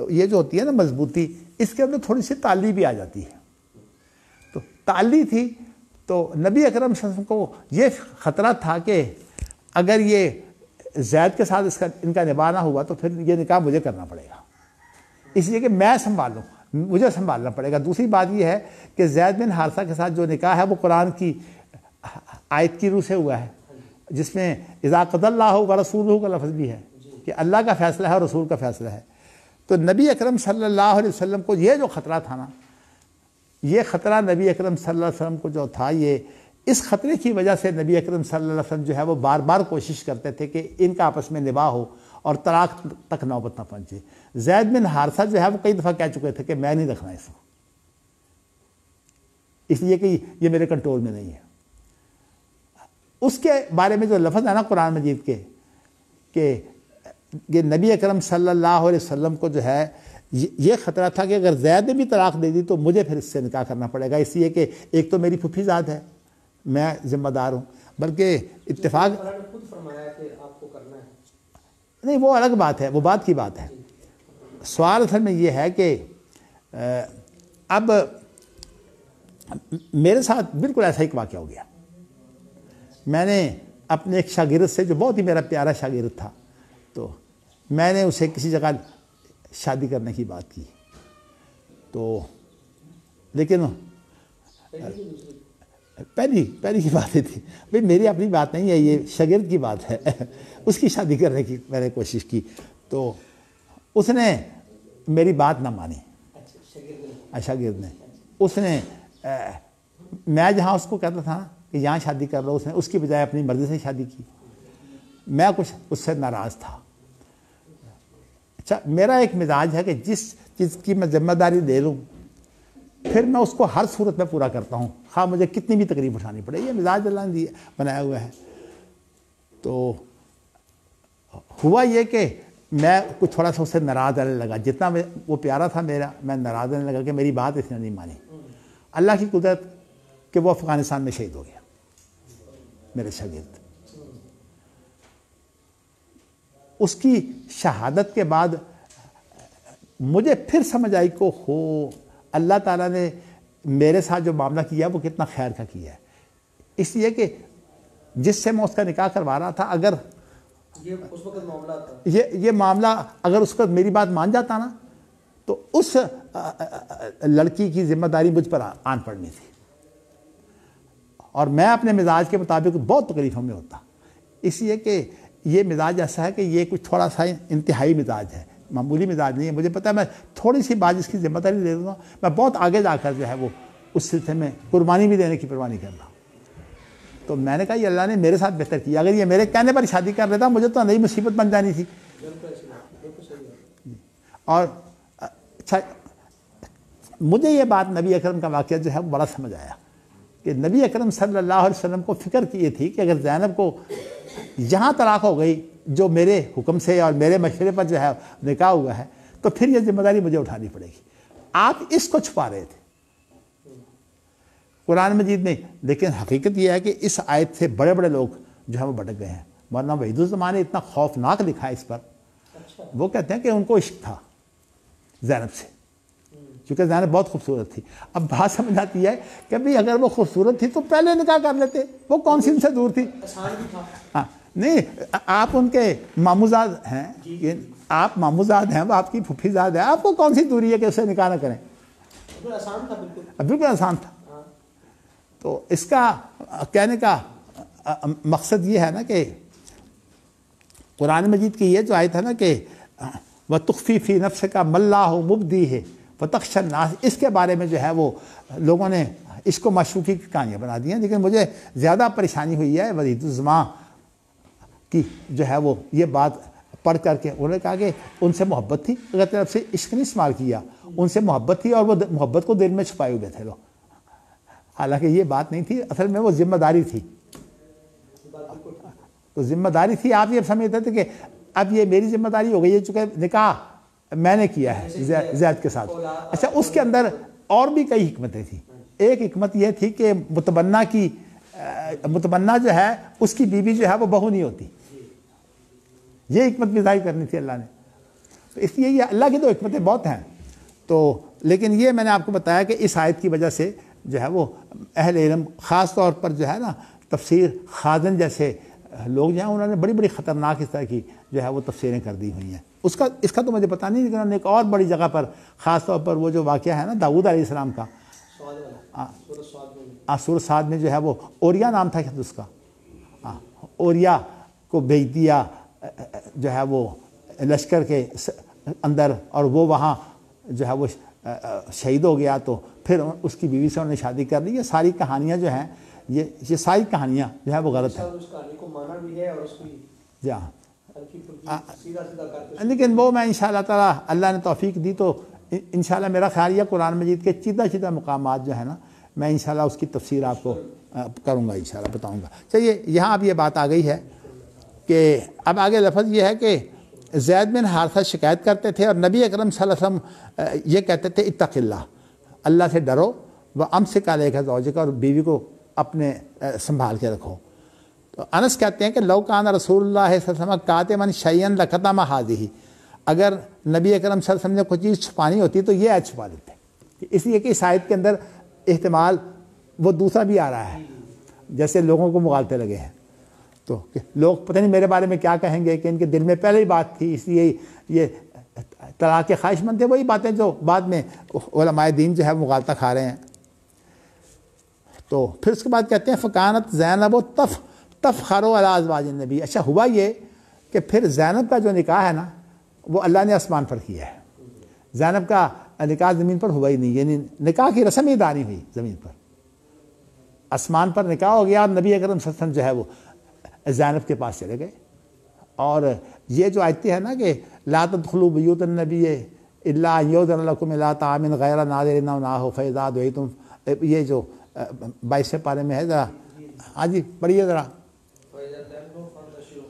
یہ جو ہوتی ہے نا مضبوطی، اس کے اندر تھوڑی سی تعلی بھی آ جاتی ہے، تو تعلی تھی تو نبی اکرم صلی اللہ علیہ وسلم کو یہ خطرہ تھا کہ اگر یہ زید کے ساتھ ان کا نباہ نہ ہوا تو پھر یہ نکاح مجھے کرنا پڑے گا، اس لیے کہ میں سنبھالوں، مجھے سنبھالنا پڑے گا۔ دوسری بات یہ ہے کہ زید بن حارثہ کے ساتھ جو نکاح ہے وہ قرآن کی آیت کی روح سے ہوا ہے، جس میں اذا قضى اللہ ورسولہ کا لفظ بھی ہے کہ اللہ کا فیصلہ ہے اور رسول کا فیصلہ ہے۔ تو نبی اکرم صلی اللہ علیہ وسلم کو یہ جو خطرہ تھا نا، یہ خطرہ نبی اکرم صلی اللہ علیہ وسلم کو جو تھا، یہ اس خطرے کی وجہ سے نبی اکرم صلی اللہ علیہ وسلم جو ہے وہ بار بار کوشش کرتے تھے کہ ان کا آپس میں نباہ ہو اور طلاق تک نوبت نہ پہنچے۔ زید بن حارثہ جو ہے وہ کئی دفعہ کہہ چکے تھے کہ میں نہیں رکھنا اس کو، اس لیے کہ یہ میرے کنٹرول میں نہیں ہے۔ اس کے بارے میں جو لفظ ہے نا قرآن مجید کے کہ یہ نبی اکرم صلی اللہ علیہ وسلم کو جو ہے یہ خطرہ تھا کہ اگر زید نے بھی طلاق دے دی تو مجھے پھر اس سے نکاح کرنا پڑے گا، اس لیے کہ ایک تو میری پھوپھی ذات ہے، میں ذمہ دار ہوں، بلکہ اتفاق اللہ نے خود فرمایا کہ آپ کو کرنا ہے۔ نہیں، وہ الگ بات ہے، وہ بات کی بات ہے۔ سوال اصل میں یہ ہے کہ اب میرے ساتھ بالکل ایسا ایک واقعہ ہو گیا۔ میں نے اپنے ایک شاگرد سے جو بہت ہی میرا پیارا شاگرد تھا، تو میں نے اسے کسی جگہ شادی کرنے کی بات کی، تو لیکن پہلی کی بات تھی بھئی میری اپنی بات نہیں ہے، یہ شاگرد کی بات ہے، اس کی شادی کرنے کی میں نے کوشش کی، تو اس نے میری بات نہ مانی، شاگرد نے، اس نے میں جہاں اس کو کہتا تھا کہ یہاں شادی کر لو، اس نے اس کی بجائے اپنی مرضی سے شادی کی۔ میں کچھ اس سے ناراض تھا۔ اچھا، میرا ایک مزاج ہے کہ جس چیز کی میں ذمہ داری لے لوں پھر میں اس کو ہر صورت میں پورا کرتا ہوں، خواہ مجھے کتنی بھی تکلیف اٹھانی پڑے، یہ مزاج اللہ نے بنایا ہوا ہے۔ تو ہوا یہ کہ میں کچھ تھوڑا سا اس سے ناراض آنے لگا، جتنا وہ پیارا تھا میرا، میں ناراض آنے لگا کہ میری بات اس نے نہیں مانی۔ اللہ کی قدرت کہ وہ افغانستان میں شہید ہو گیا میرے شاگرد۔ اس کی شہادت کے بعد مجھے پھر سمجھ آئی کہ اللہ تعالیٰ نے میرے ساتھ جو معاملہ کیا وہ کتنا خیر کا کیا ہے، اس لیے کہ جس سے میں اس کا نکاح کروا رہا تھا، اگر اس وقت معاملہ تھا، یہ معاملہ اگر اس کو میری بات مان جاتا نا تو اس لڑکی کی ذمہ داری مجھ پر آن پڑنی تھی، اور میں اپنے مزاج کے مطابق بہت تکلیفوں میں ہوتا، اس لیے کہ یہ مزاج ایسا ہے کہ یہ کچھ تھوڑا سا انتہائی مزاج ہے، معمولی مزاج نہیں ہے۔ مجھے پتہ ہے میں تھوڑی سی بات جس کی ذمہ داری لے دوں گا، میں بہت آگے جا کر جو ہے وہ اس سلسلے میں قربانی بھی دینے کی پرواہ نہیں کرتا۔ تو میں نے کہا یہ اللہ نے میرے ساتھ بہتر کیا، اگر یہ میرے کہنے پر شادی کر لیتا مجھے تو نئی مصیبت بن جانی تھی۔ اور اچھا، مجھے یہ بات نبی اکرم کا واقعہ جو ہے وہ بڑا سمجھ آیا کہ نبی اکرم صلی اللہ علیہ وسلم کو فکر کی یہ تھی کہ اگر زینب کو یہاں طلاق ہو گئی جو میرے حکم سے اور میرے مشورے پر جو ہے نکاح ہوا ہے، تو پھر یہ ذمہ داری مجھے اٹھانی پڑے گی۔ آپ اس کو چھپا رہے تھے قرآن مجید میں، لیکن حقیقت یہ ہے کہ اس آیت سے بڑے بڑے لوگ جو ہے وہ بھٹک گئے ہیں۔ مولانا وحید الزمان نے اتنا خوفناک لکھا ہے اس پر، وہ کہتے ہیں کہ ان کو عشق تھا زینب سے، کیونکہ زینب بہت خوبصورت تھی۔ اب بات سمجھ آتی ہے کہ بھئی اگر وہ خوبصورت تھی تو پہلے نکاح کر لیتے، وہ کون سی ان سے دور تھی؟ ہاں، نہیں، آپ ان کے ماموزاد ہیں، آپ ماموزاد ہیں، وہ آپ کی پھوپھی زاد ہے، آپ کو کون سی دوری ہے کہ اس سے نکاح نہ کریں؟ بالکل آسان تھا۔ تو اس کا کہنے کا مقصد یہ ہے نا کہ قرآن مجید کی یہ جو آیت ہے نا کہ وَتُخْفِي فِي نَفْسِكَ مَا اللَّهُ مُبْدِيهِ وَتَخْشَى النَّاسَ، اس کے بارے میں جو ہے وہ لوگوں نے اس کو معشوقی کی کہانیاں بنا دی ہیں، لیکن مجھے زیادہ پریشانی ہوئی ہے وحید الزمان کی جو ہے وہ یہ بات پڑھ کر کے انہوں نے کہا کہ ان سے محبت تھی، اگر طرف سے عشق نہیں استعمال کیا، ان سے محبت تھی اور وہ محبت کو دل میں چھپائے ہوئے تھے لوگ، حالانکہ یہ بات نہیں تھی، اصل میں وہ ذمہ داری تھی۔ تو ذمہ داری تھی، آپ یہ سمجھتے تھے کہ اب یہ میری ذمہ داری ہو گئی ہے، چونکہ نکاح میں نے کیا ہے زید کے ساتھ۔ اچھا، اس کے اندر اور بھی کئی حکمتیں تھیں۔ ایک حکمت یہ تھی کہ متمنا جو ہے اس کی بیوی جو ہے وہ بہو نہیں ہوتی، یہ حکمت بھی ظاہر کرنی تھی اللہ نے۔ تو اس لیے یہ اللہ کی تو حکمتیں بہت ہیں، تو لیکن یہ میں نے آپ کو بتایا کہ اس آیت کی وجہ سے جو ہے وہ اہل علم خاص طور پر جو ہے نا تفسیر خازن جیسے لوگ جو ہیں انہوں نے بڑی بڑی خطرناک اس طرح کی جو ہے وہ تفسیریں کر دی ہوئی ہیں. اس کا تو مجھے پتہ نہیں، لیکن انہوں نے ایک اور بڑی جگہ پر خاص طور پر وہ جو واقعہ ہے نا داؤد علیہ السلام کا، سورہ صاد میں جو ہے وہ اوریا نام تھا اس کا، اوریا کو بھیج دیا جو ہے وہ لشکر کے اندر، اور وہ وہاں جو ہے وہ شہید ہو گیا، تو پھر اس کی بیوی سے انہوں نے شادی کر لی. یہ ساری کہانیاں جو ہیں یہ ساری کہانیاں جو ہے وہ غلط ہیں. جی ہاں، لیکن وہ میں انشاءاللہ تعالیٰ اللہ نے توفیق دی تو انشاءاللہ میرا خیال یہ قرآن مجید کے چیدہ مقامات جو ہے نا میں انشاءاللہ اس کی تفسیر آپ کو کروں گا، انشاءاللہ بتاؤں گا. چلیے یہاں اب یہ بات آ گئی ہے کہ اب آگے لفظ یہ ہے کہ زید بن حارثہ شکایت کرتے تھے اور نبی اکرم صلی اللہ علیہ وسلم یہ کہتے تھے اتق اللہ سے ڈرو، وامسک علیک زوجک، اور بیوی کو اپنے سنبھال کے رکھو. تو انس کہتے ہیں کہ لو کان رسول اللہ صلی اللہ علیہ وسلم کاتما شیئا لکتم ھذہ، اگر نبی اکرم صلی اللہ علیہ وسلم نے کوئی چیز چھپانی ہوتی تو یہ آیت چھپا دیتے، اس لیے کہ اس آیت کے اندر احتمال وہ دوسرا بھی آ رہا ہے، جیسے لوگوں کو مغالطے لگے ہیں تو لوگ پتہ نہیں میرے بارے میں کیا کہیں گے، کہ ان کے دل میں پہلے ہی بات تھی، اس لیے یہ طلاق کے خواہش مند تھے، وہی باتیں جو بعد میں علماء دین جو ہے مغالطہ کھا رہے ہیں. تو پھر اس کے بعد کہتے ہیں فکانت زینب و تفخر علی ازواج النبی. اچھا ہوا یہ کہ پھر زینب کا جو نکاح ہے نا وہ اللہ نے آسمان پر کیا ہے، زینب کا نکاح زمین پر ہوا ہی نہیں، یعنی نکاح کی رسم ہی ادا نہیں ہوئی زمین پر، آسمان پر نکاح ہو گیا اور نبی اکرم صلی اللہ علیہ وسلم جو ہے وہ زینب کے پاس چلے گئے. اور یہ جو آیتیں ہے نا کہ لا تدخلوا بیوت النبی الا ان یؤذن لکم الی طعام غیر ناظرین انہ فاذا دعیتم، یہ جو 22 پارے میں ہے، ذرا ہاں جی پڑھیے ذرا.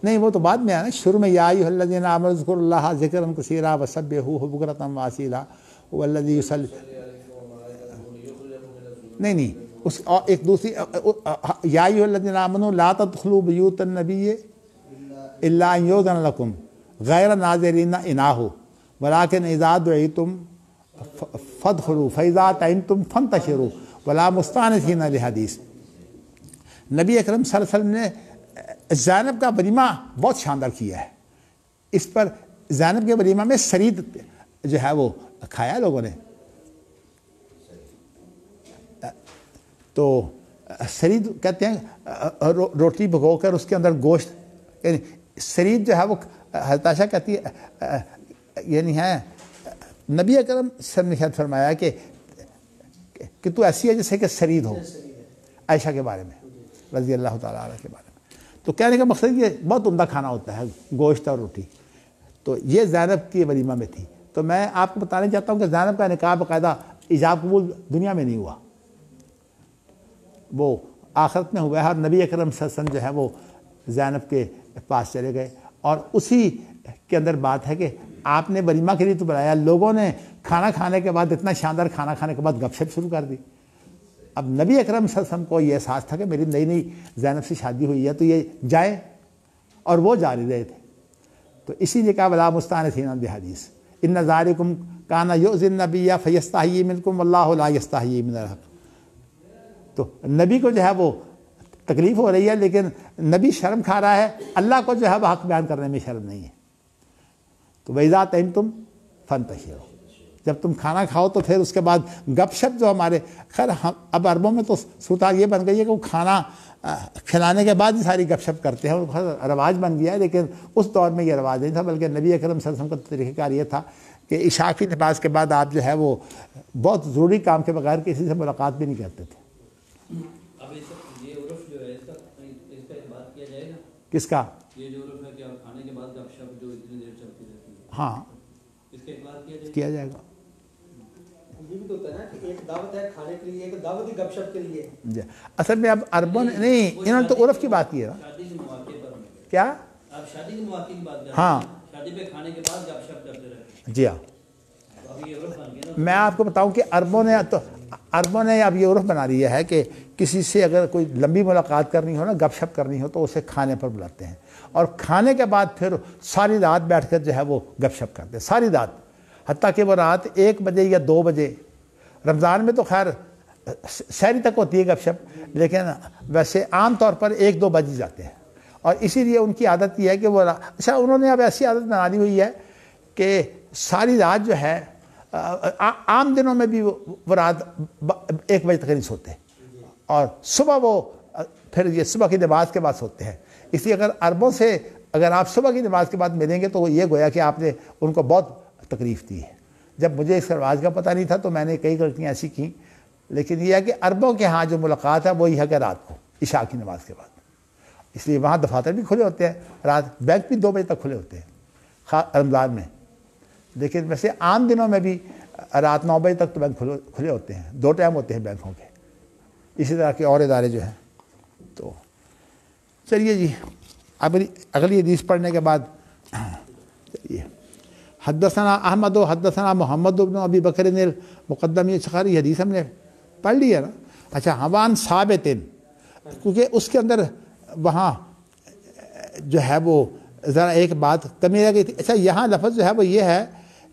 نہیں وہ تو بعد میں ہے نا، شروع میں یا ایھا الذین آمنوا اذکروا اللہ ذکرا کثیرا وسبحوہ بکرۃ واصیلا هو الذی یصلی، نہیں اس ایک دوسری یا ایھا الذین آمنوا لا تدخلوا بیوت النبی الا ان یؤذن لکم غیر ناظرین انہ ولکن اذا دعیتم فادخلوا فاذا طعمتم فانتشروا ولا مستانسین لحدیث. نبی اکرم صلی اللہ علیہ وسلم نے زینب کا ولیمہ بہت شاندار کیا ہے. اس پر زینب کے ولیمہ میں سرید جو ہے وہ کھایا لوگوں نے. تو سرید کہتے ہیں روٹی بھگو کر اس کے اندر گوشت، یعنی سرید جو ہے وہ حضرت عائشہ کہتی ہے یعنی ہے نبی اکرم صلی اللہ علیہ وسلم نے فرمایا کہ تو ایسی ہے جیسے کہ سرید ہو، عائشہ کے بارے میں رضی اللہ تعالیٰ عنہ کے بارے میں. تو کہنے کا مقصد یہ بہت عمدہ کھانا ہوتا ہے گوشت اور روٹی. تو یہ زینب کی ولیمہ میں تھی. تو میں آپ کو بتانا چاہتا ہوں کہ زینب کا نکاح باقاعدہ ایجاب قبول دنیا میں نہیں ہوا، وہ آخرت میں ہوا ہے. اور نبی اکرم صلی اللہ علیہ وسلم جو ہے وہ زینب کے پاس چلے گئے، اور اسی کے اندر بات ہے کہ آپ نے ولیمہ کے لیے تو بلایا، لوگوں نے کھانا کھانے کے بعد اتنا شاندار کھانا کھانے کے بعد گپ شپ شروع کر دی. اب نبی اکرم صلی اللہ علیہ وسلم کو یہ احساس تھا کہ میری نئی زینب سے شادی ہوئی ہے تو یہ جائے، اور وہ جا نہیں رہے تھے. تو اسی لیے کہا ولا مستانسین بحدیث ان ذالکم کان یؤذی النبی فیستحیی منکم واللہ لا یستحیی من الحق. تو نبی کو جو ہے وہ تکلیف ہو رہی ہے، لیکن نبی شرم کھا رہا ہے، اللہ کو جو ہے وہ حق بیان کرنے میں شرم نہیں ہے. تو وَإِذَا طَعِمْتُمْ فَانتَشِرُوا، جب تم کھانا کھاؤ تو پھر اس کے بعد گپ شپ جو ہمارے خیر اب عربوں میں تو صورت یہ بن گئی ہے کہ وہ کھانا کھلانے کے بعد ہی ساری گپ شپ کرتے ہیں، اور رواج بن گیا ہے. لیکن اس دور میں یہ رواج نہیں تھا، بلکہ نبی اکرم صلی اللہ علیہ وسلم کا طریقہ کار یہ تھا کہ عشاء کی نماز کے بعد آپ جو ہے وہ بہت ضروری کام کے بغیر کسی سے ملاقات بھی نہیں کرتے تھے. کس کا؟ یہ جو عرف ہے کہ کھانے کے بعد گپ شپ جو اتنی دیر چلتی رہتی ہے، ہاں اس کا اقرار کیا جائے گا. یہ بھی تو ہوتا ہے نا کہ ایک دعوت ہے کھانے کے لیے، ایک دعوت ہی گپ شپ کے لیے. جی اصل میں اب عربوں نے نہیں، انہوں نے تو عرف کی بات کی ہے نا. شادی کے مواقع پر کیا آپ شادی کے مواقع کی بات کر رہے ہیں؟ ہاں شادی پہ کھانے کے بعد گپ شپ کرتے رہتے. جی ہاں. میں آپ کو بتاؤں کہ عربوں نے اب یہ عرف بنا لیا ہے کہ کسی سے اگر کوئی لمبی ملاقات کرنی ہو نا، گپ شپ کرنی ہو، تو اسے کھانے پر بلاتے ہیں، اور کھانے کے بعد پھر ساری رات بیٹھ کر جو ہے وہ گپ شپ کرتے ہیں، ساری رات، حتیٰ کہ وہ رات 1 بجے یا 2 بجے. رمضان میں تو خیر سحری تک ہوتی ہے گپ شپ، لیکن ویسے عام طور پر 1-2 بج ہی جاتے ہیں، اور اسی لیے ان کی عادت یہ ہے کہ وہ اچھا انہوں نے اب ایسی عادت بنا دی ہوئی ہے کہ ساری رات جو ہے عام دنوں میں بھی وہ رات 1 بجے تک نہیں سوتے، اور صبح وہ پھر یہ صبح کی نماز کے بعد سوتے ہیں. اس لیے اگر عربوں سے اگر آپ صبح کی نماز کے بعد ملیں گے تو وہ یہ گویا کہ آپ نے ان کو بہت تکلیف دی ہے. جب مجھے اس رواج کا پتہ نہیں تھا تو میں نے کئی غلطیاں ایسی کیں، لیکن یہ ہے کہ عربوں کے ہاں جو ملاقات ہے وہی ہے کہ رات کو عشاء کی نماز کے بعد، اس لیے وہاں دفاتر بھی کھلے ہوتے ہیں رات، بینک بھی 2 بجے تک کھلے ہوتے ہیں رمضان میں، لیکن ویسے عام دنوں میں بھی رات 9 بجے تک تو بینک کھلے ہوتے ہیں. 2 ٹائم ہوتے ہیں بینکوں کے، اسی طرح کے اور ادارے جو ہیں. تو چلیے جی اگلی حدیث پڑھنے کے بعد چلیے. حدثنا احمد و حدثنا محمد بن ابی بکر المقدمی سخاری، حدیث ہم نے پڑھ لی ہے نا. اچھا حوان ثابت، کیونکہ اس کے اندر وہاں جو ہے وہ ذرا ایک بات کمی رہ گئی تھی. اچھا یہاں لفظ جو ہے وہ یہ ہے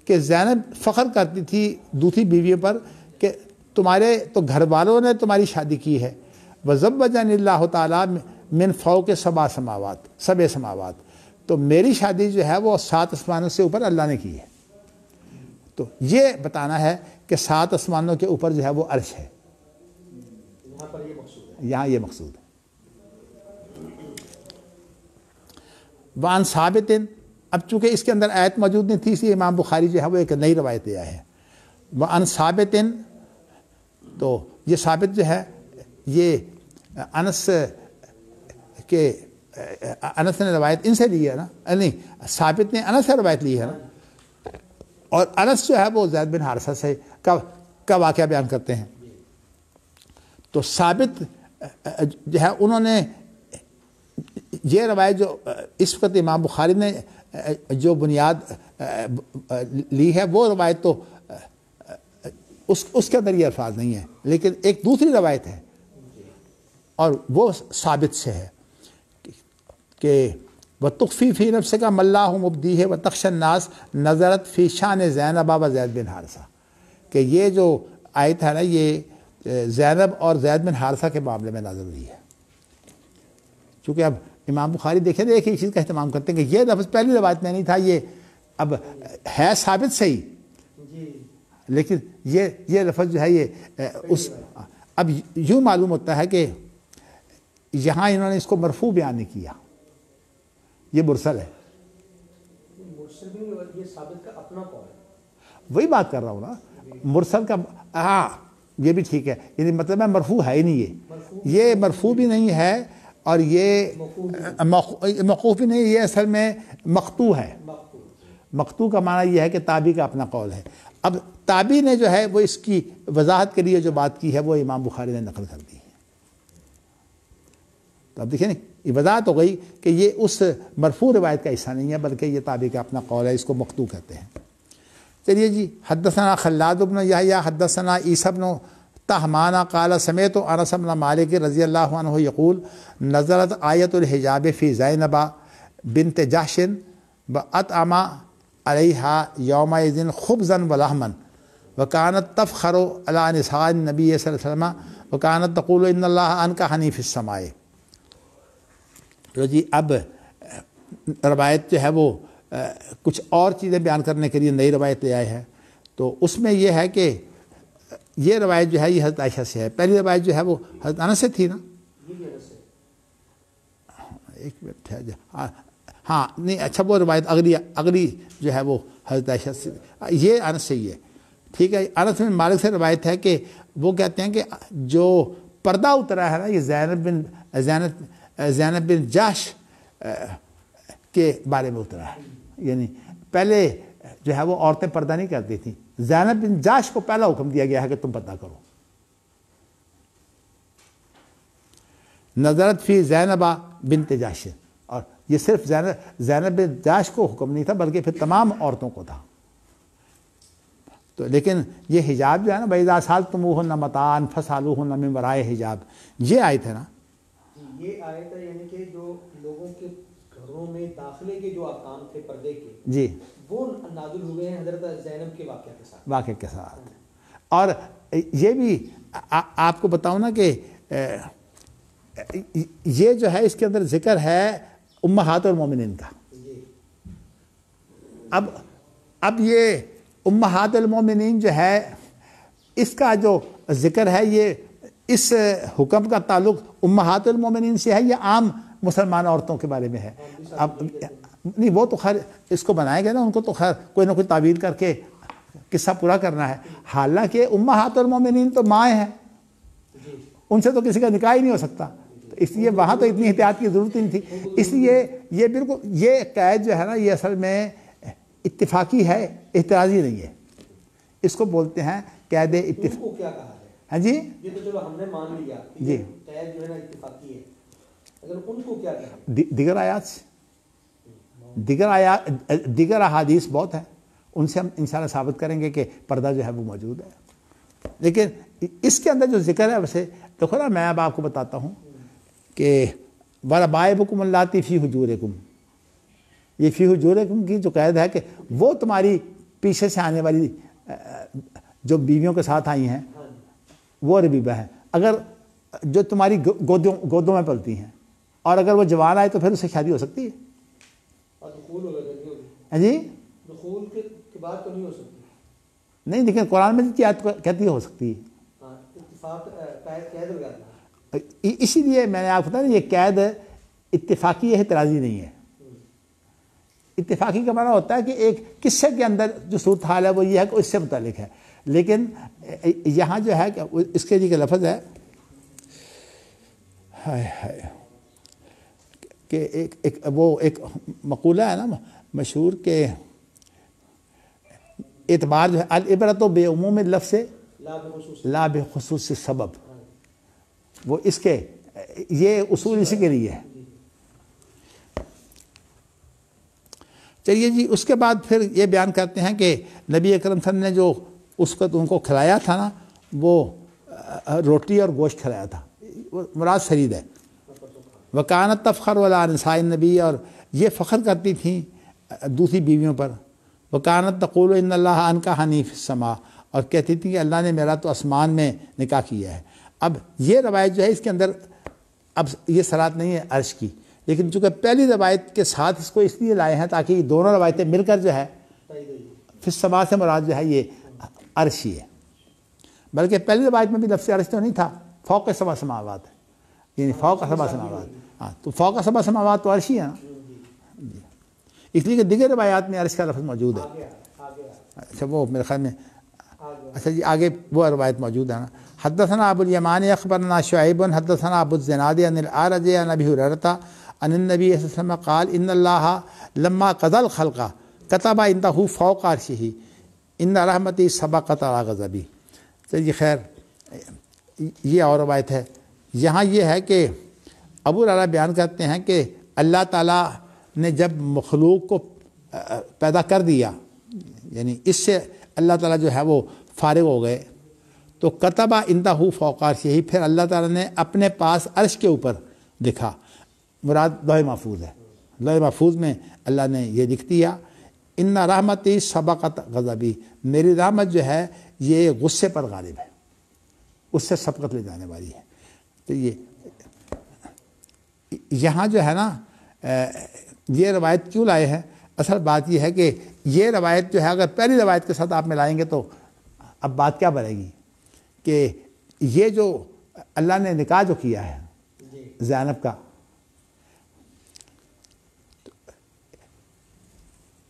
کہ زینب فخر کرتی تھی دوسری بیویوں پر کہ تمہارے تو گھر والوں نے تمہاری شادی کی ہے. وَزَوَّجَنِ اللَّهُ تعالیٰ من فوق 7 سماوات، تو میری شادی جو ہے وہ 7 آسمانوں سے اوپر اللہ نے کی ہے. تو یہ بتانا ہے کہ 7 آسمانوں کے اوپر جو ہے وہ عرش ہے. یہاں پر یہ مقصود ہے، یہاں یہ مقصود ہے. وان ثابت، اب چونکہ اس کے اندر آیت موجود نہیں تھی اس لیے امام بخاری جو ہے وہ ایک نئی روایت لے آئے ہیں. وان ثابت، تو یہ ثابت جو ہے یہ انس نے روایت ان سے لی ہے نا، نہیں ثابت نے انس سے روایت لی ہے نا، اور انس جو ہے وہ زید بن حارثہ سے کا واقعہ بیان کرتے ہیں. تو ثابت جو ہے انہوں نے یہ روایت جو اس وقت امام بخاری نے جو بنیاد لی ہے وہ روایت تو اس کے اندر یہ الفاظ نہیں ہے، لیکن ایک دوسری روایت ہے اور وہ ثابت سے ہے کہ وَتُخْفِي فِي نَفْسِكَ مَا اللَّهُ مُبْدِيهِ وَتَخْشَى النَّاسَ نظرت فی شان زینب و زید بن حارثہ، کہ یہ جو آیت ہے نا یہ زینب اور زید بن حارثہ کے معاملے میں نازل ہوئی ہے. چونکہ اب امام بخاری دیکھیں ایک ہی چیز کا اہتمام کرتے ہیں کہ یہ لفظ پہلی روایت میں نہیں تھا، یہ اب ہے ثابت صحیح، لیکن یہ لفظ جو ہے یہ اس اب یوں معلوم ہوتا ہے کہ یہاں انہوں نے اس کو مرفوع بیان نہیں کیا، یہ مرسل ہے. مرسل بھی یہ ثابت کا اپنا قول ہے، وہی بات کر رہا ہوں نا مرسل کا. ہاں یہ بھی ٹھیک ہے، یعنی مطلب ہے مرفوع ہے ہی نہیں، یہ مرفوع بھی نہیں ہے اور یہ موقوف بھی نہیں، یہ اصل میں مقطوع ہے. مقطوع کا معنی یہ ہے کہ تابعی کا اپنا قول ہے. اب تابعی نے جو ہے وہ اس کی وضاحت کے لیے جو بات کی ہے وہ امام بخاری نے نقل کر دی ہے. تو اب دیکھیں یہ وضاحت ہو گئی کہ یہ اس مرفوع روایت کا حصہ نہیں ہے بلکہ یہ تابعی کا اپنا قول ہے، اس کو مقطوع کہتے ہیں. چلیے جی. حدثنا خلاد بن یحییٰ حدثنا عیسیٰ بن طہمان قال سمعت انس بن مالک رضی اللہ عنہ یقول نزلت آیت الحجاب فی زینب بنت جحش واطعم علیہا یومئذ خبزا ولحما وکانت تفخر علی نساء النبی صلی اللہ علیہ وسلم وکانت تقول ان اللہ انکحنی فی السماء. تو جی اب روایت جو ہے وہ کچھ اور چیزیں بیان کرنے کے لیے نئی روایت لے آئے ہیں. تو اس میں یہ ہے کہ یہ روایت جو ہے یہ حضرت عائشہ سے ہے. پہلی روایت جو ہے وہ حضرت انس سے تھی نا. ایک منٹ ہے ہاں نہیں اچھا وہ روایت اگلی جو ہے وہ حضرت عائشہ سے، یہ انس سے ہی ہے. ٹھیک ہے. انس بن مالک سے روایت ہے کہ وہ کہتے ہیں کہ جو پردہ اترا ہے نا یہ زینب بن جحش کے بارے میں اترا ہے. یعنی پہلے جو ہے وہ عورتیں پردہ نہیں کرتی تھیں، زینب بن جحش کو پہلا حکم دیا گیا ہے کہ تم پردہ کرو. نظرت فی زینب بنت جحش، اور یہ صرف زینب بن جحش کو حکم نہیں تھا بلکہ پھر تمام عورتوں کو تھا. تو لیکن یہ حجاب جو ہے نا وَإِذَا سَأَلْتُمُوهُنَّ مَتَاعًا فَاسْأَلُوهُنَّ مِنْ وَرَاءِ حجاب، یہ آیت ہے نا. یہ آیت ہے یعنی کہ جو لوگوں کے گھروں میں داخلے کے جو احکام تھے پردے کے جی وہ نازل ہوئے ہیں حضرت زینب کے واقعہ کے ساتھ. اور یہ بھی آپ کو بتاؤں نا کہ یہ جو ہے اس کے اندر ذکر ہے امہات المومنین کا. اب یہ امہات المومنین جو ہے اس کا جو ذکر ہے یہ اس حکم کا تعلق امہات المومنین سے ہے یا عام مسلمان عورتوں کے بارے میں ہے؟ اب نہیں وہ تو خیر اس کو بنائے گئے نا، ان کو تو خیر کوئی نہ کوئی تعبیر کر کے قصہ پورا کرنا ہے. حالانکہ امہات المومنین تو مائیں ہیں، ان سے تو کسی کا نکاح ہی نہیں ہو سکتا، اس لیے وہاں تو اتنی احتیاط کی ضرورت ہی نہیں تھی. اس لیے یہ بالکل یہ قید جو ہے نا یہ اصل میں اتفاقی ہے، اعتراضی نہیں ہے. اس کو بولتے ہیں قید اتفاق. ان کو کیا کہا ہے؟ ہاں جی یہ تو چلو ہم نے مان لیا کہ جی قید جو ہے نا اتفاقی ہے، اگر ان کو کیا کہا؟ دیگر آیات سے دیگر احادیث بہت ہیں، ان سے ہم انشاءاللہ ثابت کریں گے کہ پردہ جو ہے وہ موجود ہے. لیکن اس کے اندر جو ذکر ہے ویسے دیکھو نا، میں اب آپ کو بتاتا ہوں کہ وَرَبَائِبُكُمُ اللَّاتِي فِي حُجُورِكُمْ، یہ فی حجورکم کی جو قید ہے کہ وہ تمہاری پیچھے سے آنے والی جو بیویوں کے ساتھ آئی ہیں وہ ربیبہ ہیں، اگر جو تمہاری گودوں میں پلتی ہیں، اور اگر وہ جوان آئے تو پھر اس سے شادی ہو سکتی ہے. دخول ہوگا ہاں جی دخول کے بعد تو نہیں ہو سکتی. نہیں، لیکن قرآن میں کی آیت کہتی ہو سکتی ہے. اتفاق قید لگا. اسی لیے میں نے آپ کو بتایا یہ قید اتفاقی ہے، اعتراضی نہیں ہے. اتفاقی کا معنی ہوتا ہے کہ ایک قصے کے اندر جو صورتحال ہے وہ یہ ہے کہ اس سے متعلق ہے. لیکن یہاں جو ہے کہ اس کے لیے لفظ ہے کہ ایک مقولہ ہے نا مشہور کہ اعتبار جو ہے العبرۃ بعموم اللفظ لا بخصوص السبب، وہ اس کے یہ اصول اسی کے لیے ہے. چلیے جی، اس کے بعد پھر یہ بیان کرتے ہیں کہ نبی اکرم صلی اللہ علیہ وسلم نے جو اس وقت ان کو کھلایا تھا نا، وہ روٹی اور گوشت کھلایا تھا، مراد سرید ہے. وکانت تفخر علی نساء النبی، اور یہ فخر کرتی تھیں دوسری بیویوں پر. وکانت تقول ان اللہ انکحنی فی السماء، اور کہتی تھیں کہ اللہ نے میرا تو آسمان میں نکاح کیا ہے. اب یہ روایت جو ہے اس کے اندر اب یہ صراحت نہیں ہے عرش کی، لیکن چونکہ پہلی روایت کے ساتھ اس کو اس لیے لائے ہیں تاکہ یہ دونوں روایتیں مل کر جو ہے فی السماء سے مراد جو ہے یہ عرش ہی ہے. بلکہ پہلی روایت میں بھی لفظ عرش تو نہیں تھا، فوق سبع سماوات ہے، یعنی فوق سبع سماوات. ہاں تو فوق سبع سماوات تو عرش ہی ہے نا، اس لیے کہ دیگر روایات میں عرش کا لفظ موجود ہے. اچھا وہ میرے خیال میں اچھا جی آگے وہ روایت موجود ہے نا. حدثنا ابو الیمان اخبرنا شعیب حدثنا ابو الزناد عن الاعرج عن ابی ہریرہ عن النبی صلی اللہ علیہ وسلم قال ان اللہ لما قضى الخلق كتب عنده فوق عرشه ان رحمتی سبقت على غضبی. چلیے خیر یہ اور روایت ہے. یہاں یہ ہے کہ ابو ہریرہ بیان کرتے ہیں کہ اللہ تعالیٰ نے جب مخلوق کو پیدا کر دیا، یعنی اس سے اللہ تعالیٰ جو ہے وہ فارغ ہو گئے، تو کتبہ عندہ فوق عرشہ، پھر اللہ تعالیٰ نے اپنے پاس عرش کے اوپر لکھا، مراد لوح محفوظ ہے. لوح محفوظ میں اللہ نے یہ لکھ دیا ان رحمتی سبقت غضبی، میری رحمت جو ہے یہ غصے پر غالب ہے، اس سے سبقت لے جانے والی ہے. تو یہ یہاں جو ہے نا یہ روایت کیوں لائے ہیں؟ اصل بات یہ ہے کہ یہ روایت جو ہے اگر پہلی روایت کے ساتھ آپ ملائیں گے تو اب بات کیا بنے گی کہ یہ جو اللہ نے نکاح جو کیا ہے زینب کا،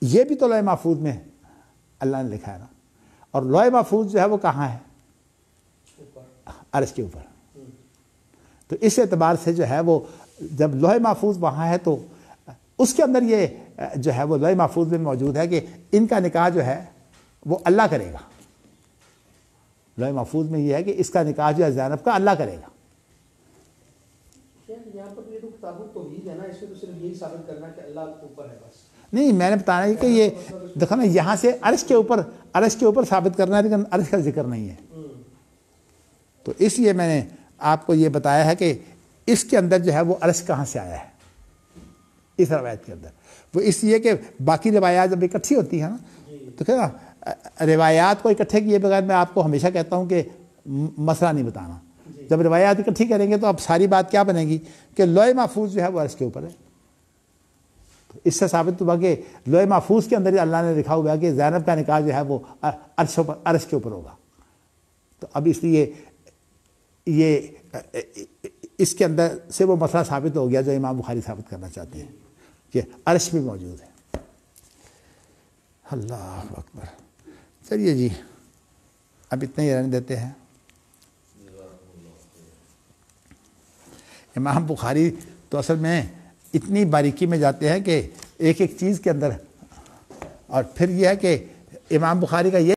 یہ بھی تو لوح محفوظ میں اللہ نے لکھا ہے نا، اور لوح محفوظ جو ہے وہ کہاں ہے؟ عرش کے اوپر. تو اس اعتبار سے جو ہے وہ جب لوح محفوظ وہاں ہے تو اس کے اندر یہ جو ہے وہ لوح محفوظ میں موجود ہے کہ ان کا نکاح جو ہے وہ اللہ کرے گا. لوح محفوظ میں یہ ہے کہ اس کا نکاح جو ہے زینب کا اللہ کرے گا. یہاں پر یہ تو کتاب توحید ہے نا، اس میں تو صرف یہی ثابت کرنا ہے کہ اللہ اوپر ہے بس. نہیں، میں نے بتانا ہے کہ یہ دیکھو نا یہاں سے عرش کے اوپر ثابت کرنا ہے، لیکن عرش کا ذکر نہیں ہے. تو اس لیے میں نے آپ کو یہ بتایا ہے کہ اس کے اندر جو ہے وہ عرش کہاں سے آیا ہے اس روایت کے اندر. وہ اس لیے کہ باقی روایات جب اکٹھی ہوتی ہیں نا تو کیا روایات کو اکٹھے کیے بغیر میں آپ کو ہمیشہ کہتا ہوں کہ مسئلہ نہیں بتانا. جب روایات اکٹھی کریں گے تو اب ساری بات کیا بنے گی کہ لوح محفوظ جو ہے وہ عرش کے اوپر ہے. اس سے ثابت ہوا کہ لوح محفوظ کے اندر ہی اللہ نے لکھا ہوا ہے کہ زینب کا نکاح جو ہے وہ عرش کے اوپر ہوگا. تو اب اس لیے یہ اس کے اندر سے وہ مسئلہ ثابت ہو گیا جو امام بخاری ثابت کرنا چاہتے ہیں کہ عرش بھی موجود ہے. اللہ اکبر. چلیے جی اب اتنے ہی رہنے دیتے ہیں. امام بخاری تو اصل میں اتنی باریکی میں جاتے ہیں کہ ایک ایک چیز کے اندر. اور پھر یہ ہے کہ امام بخاری کا یہ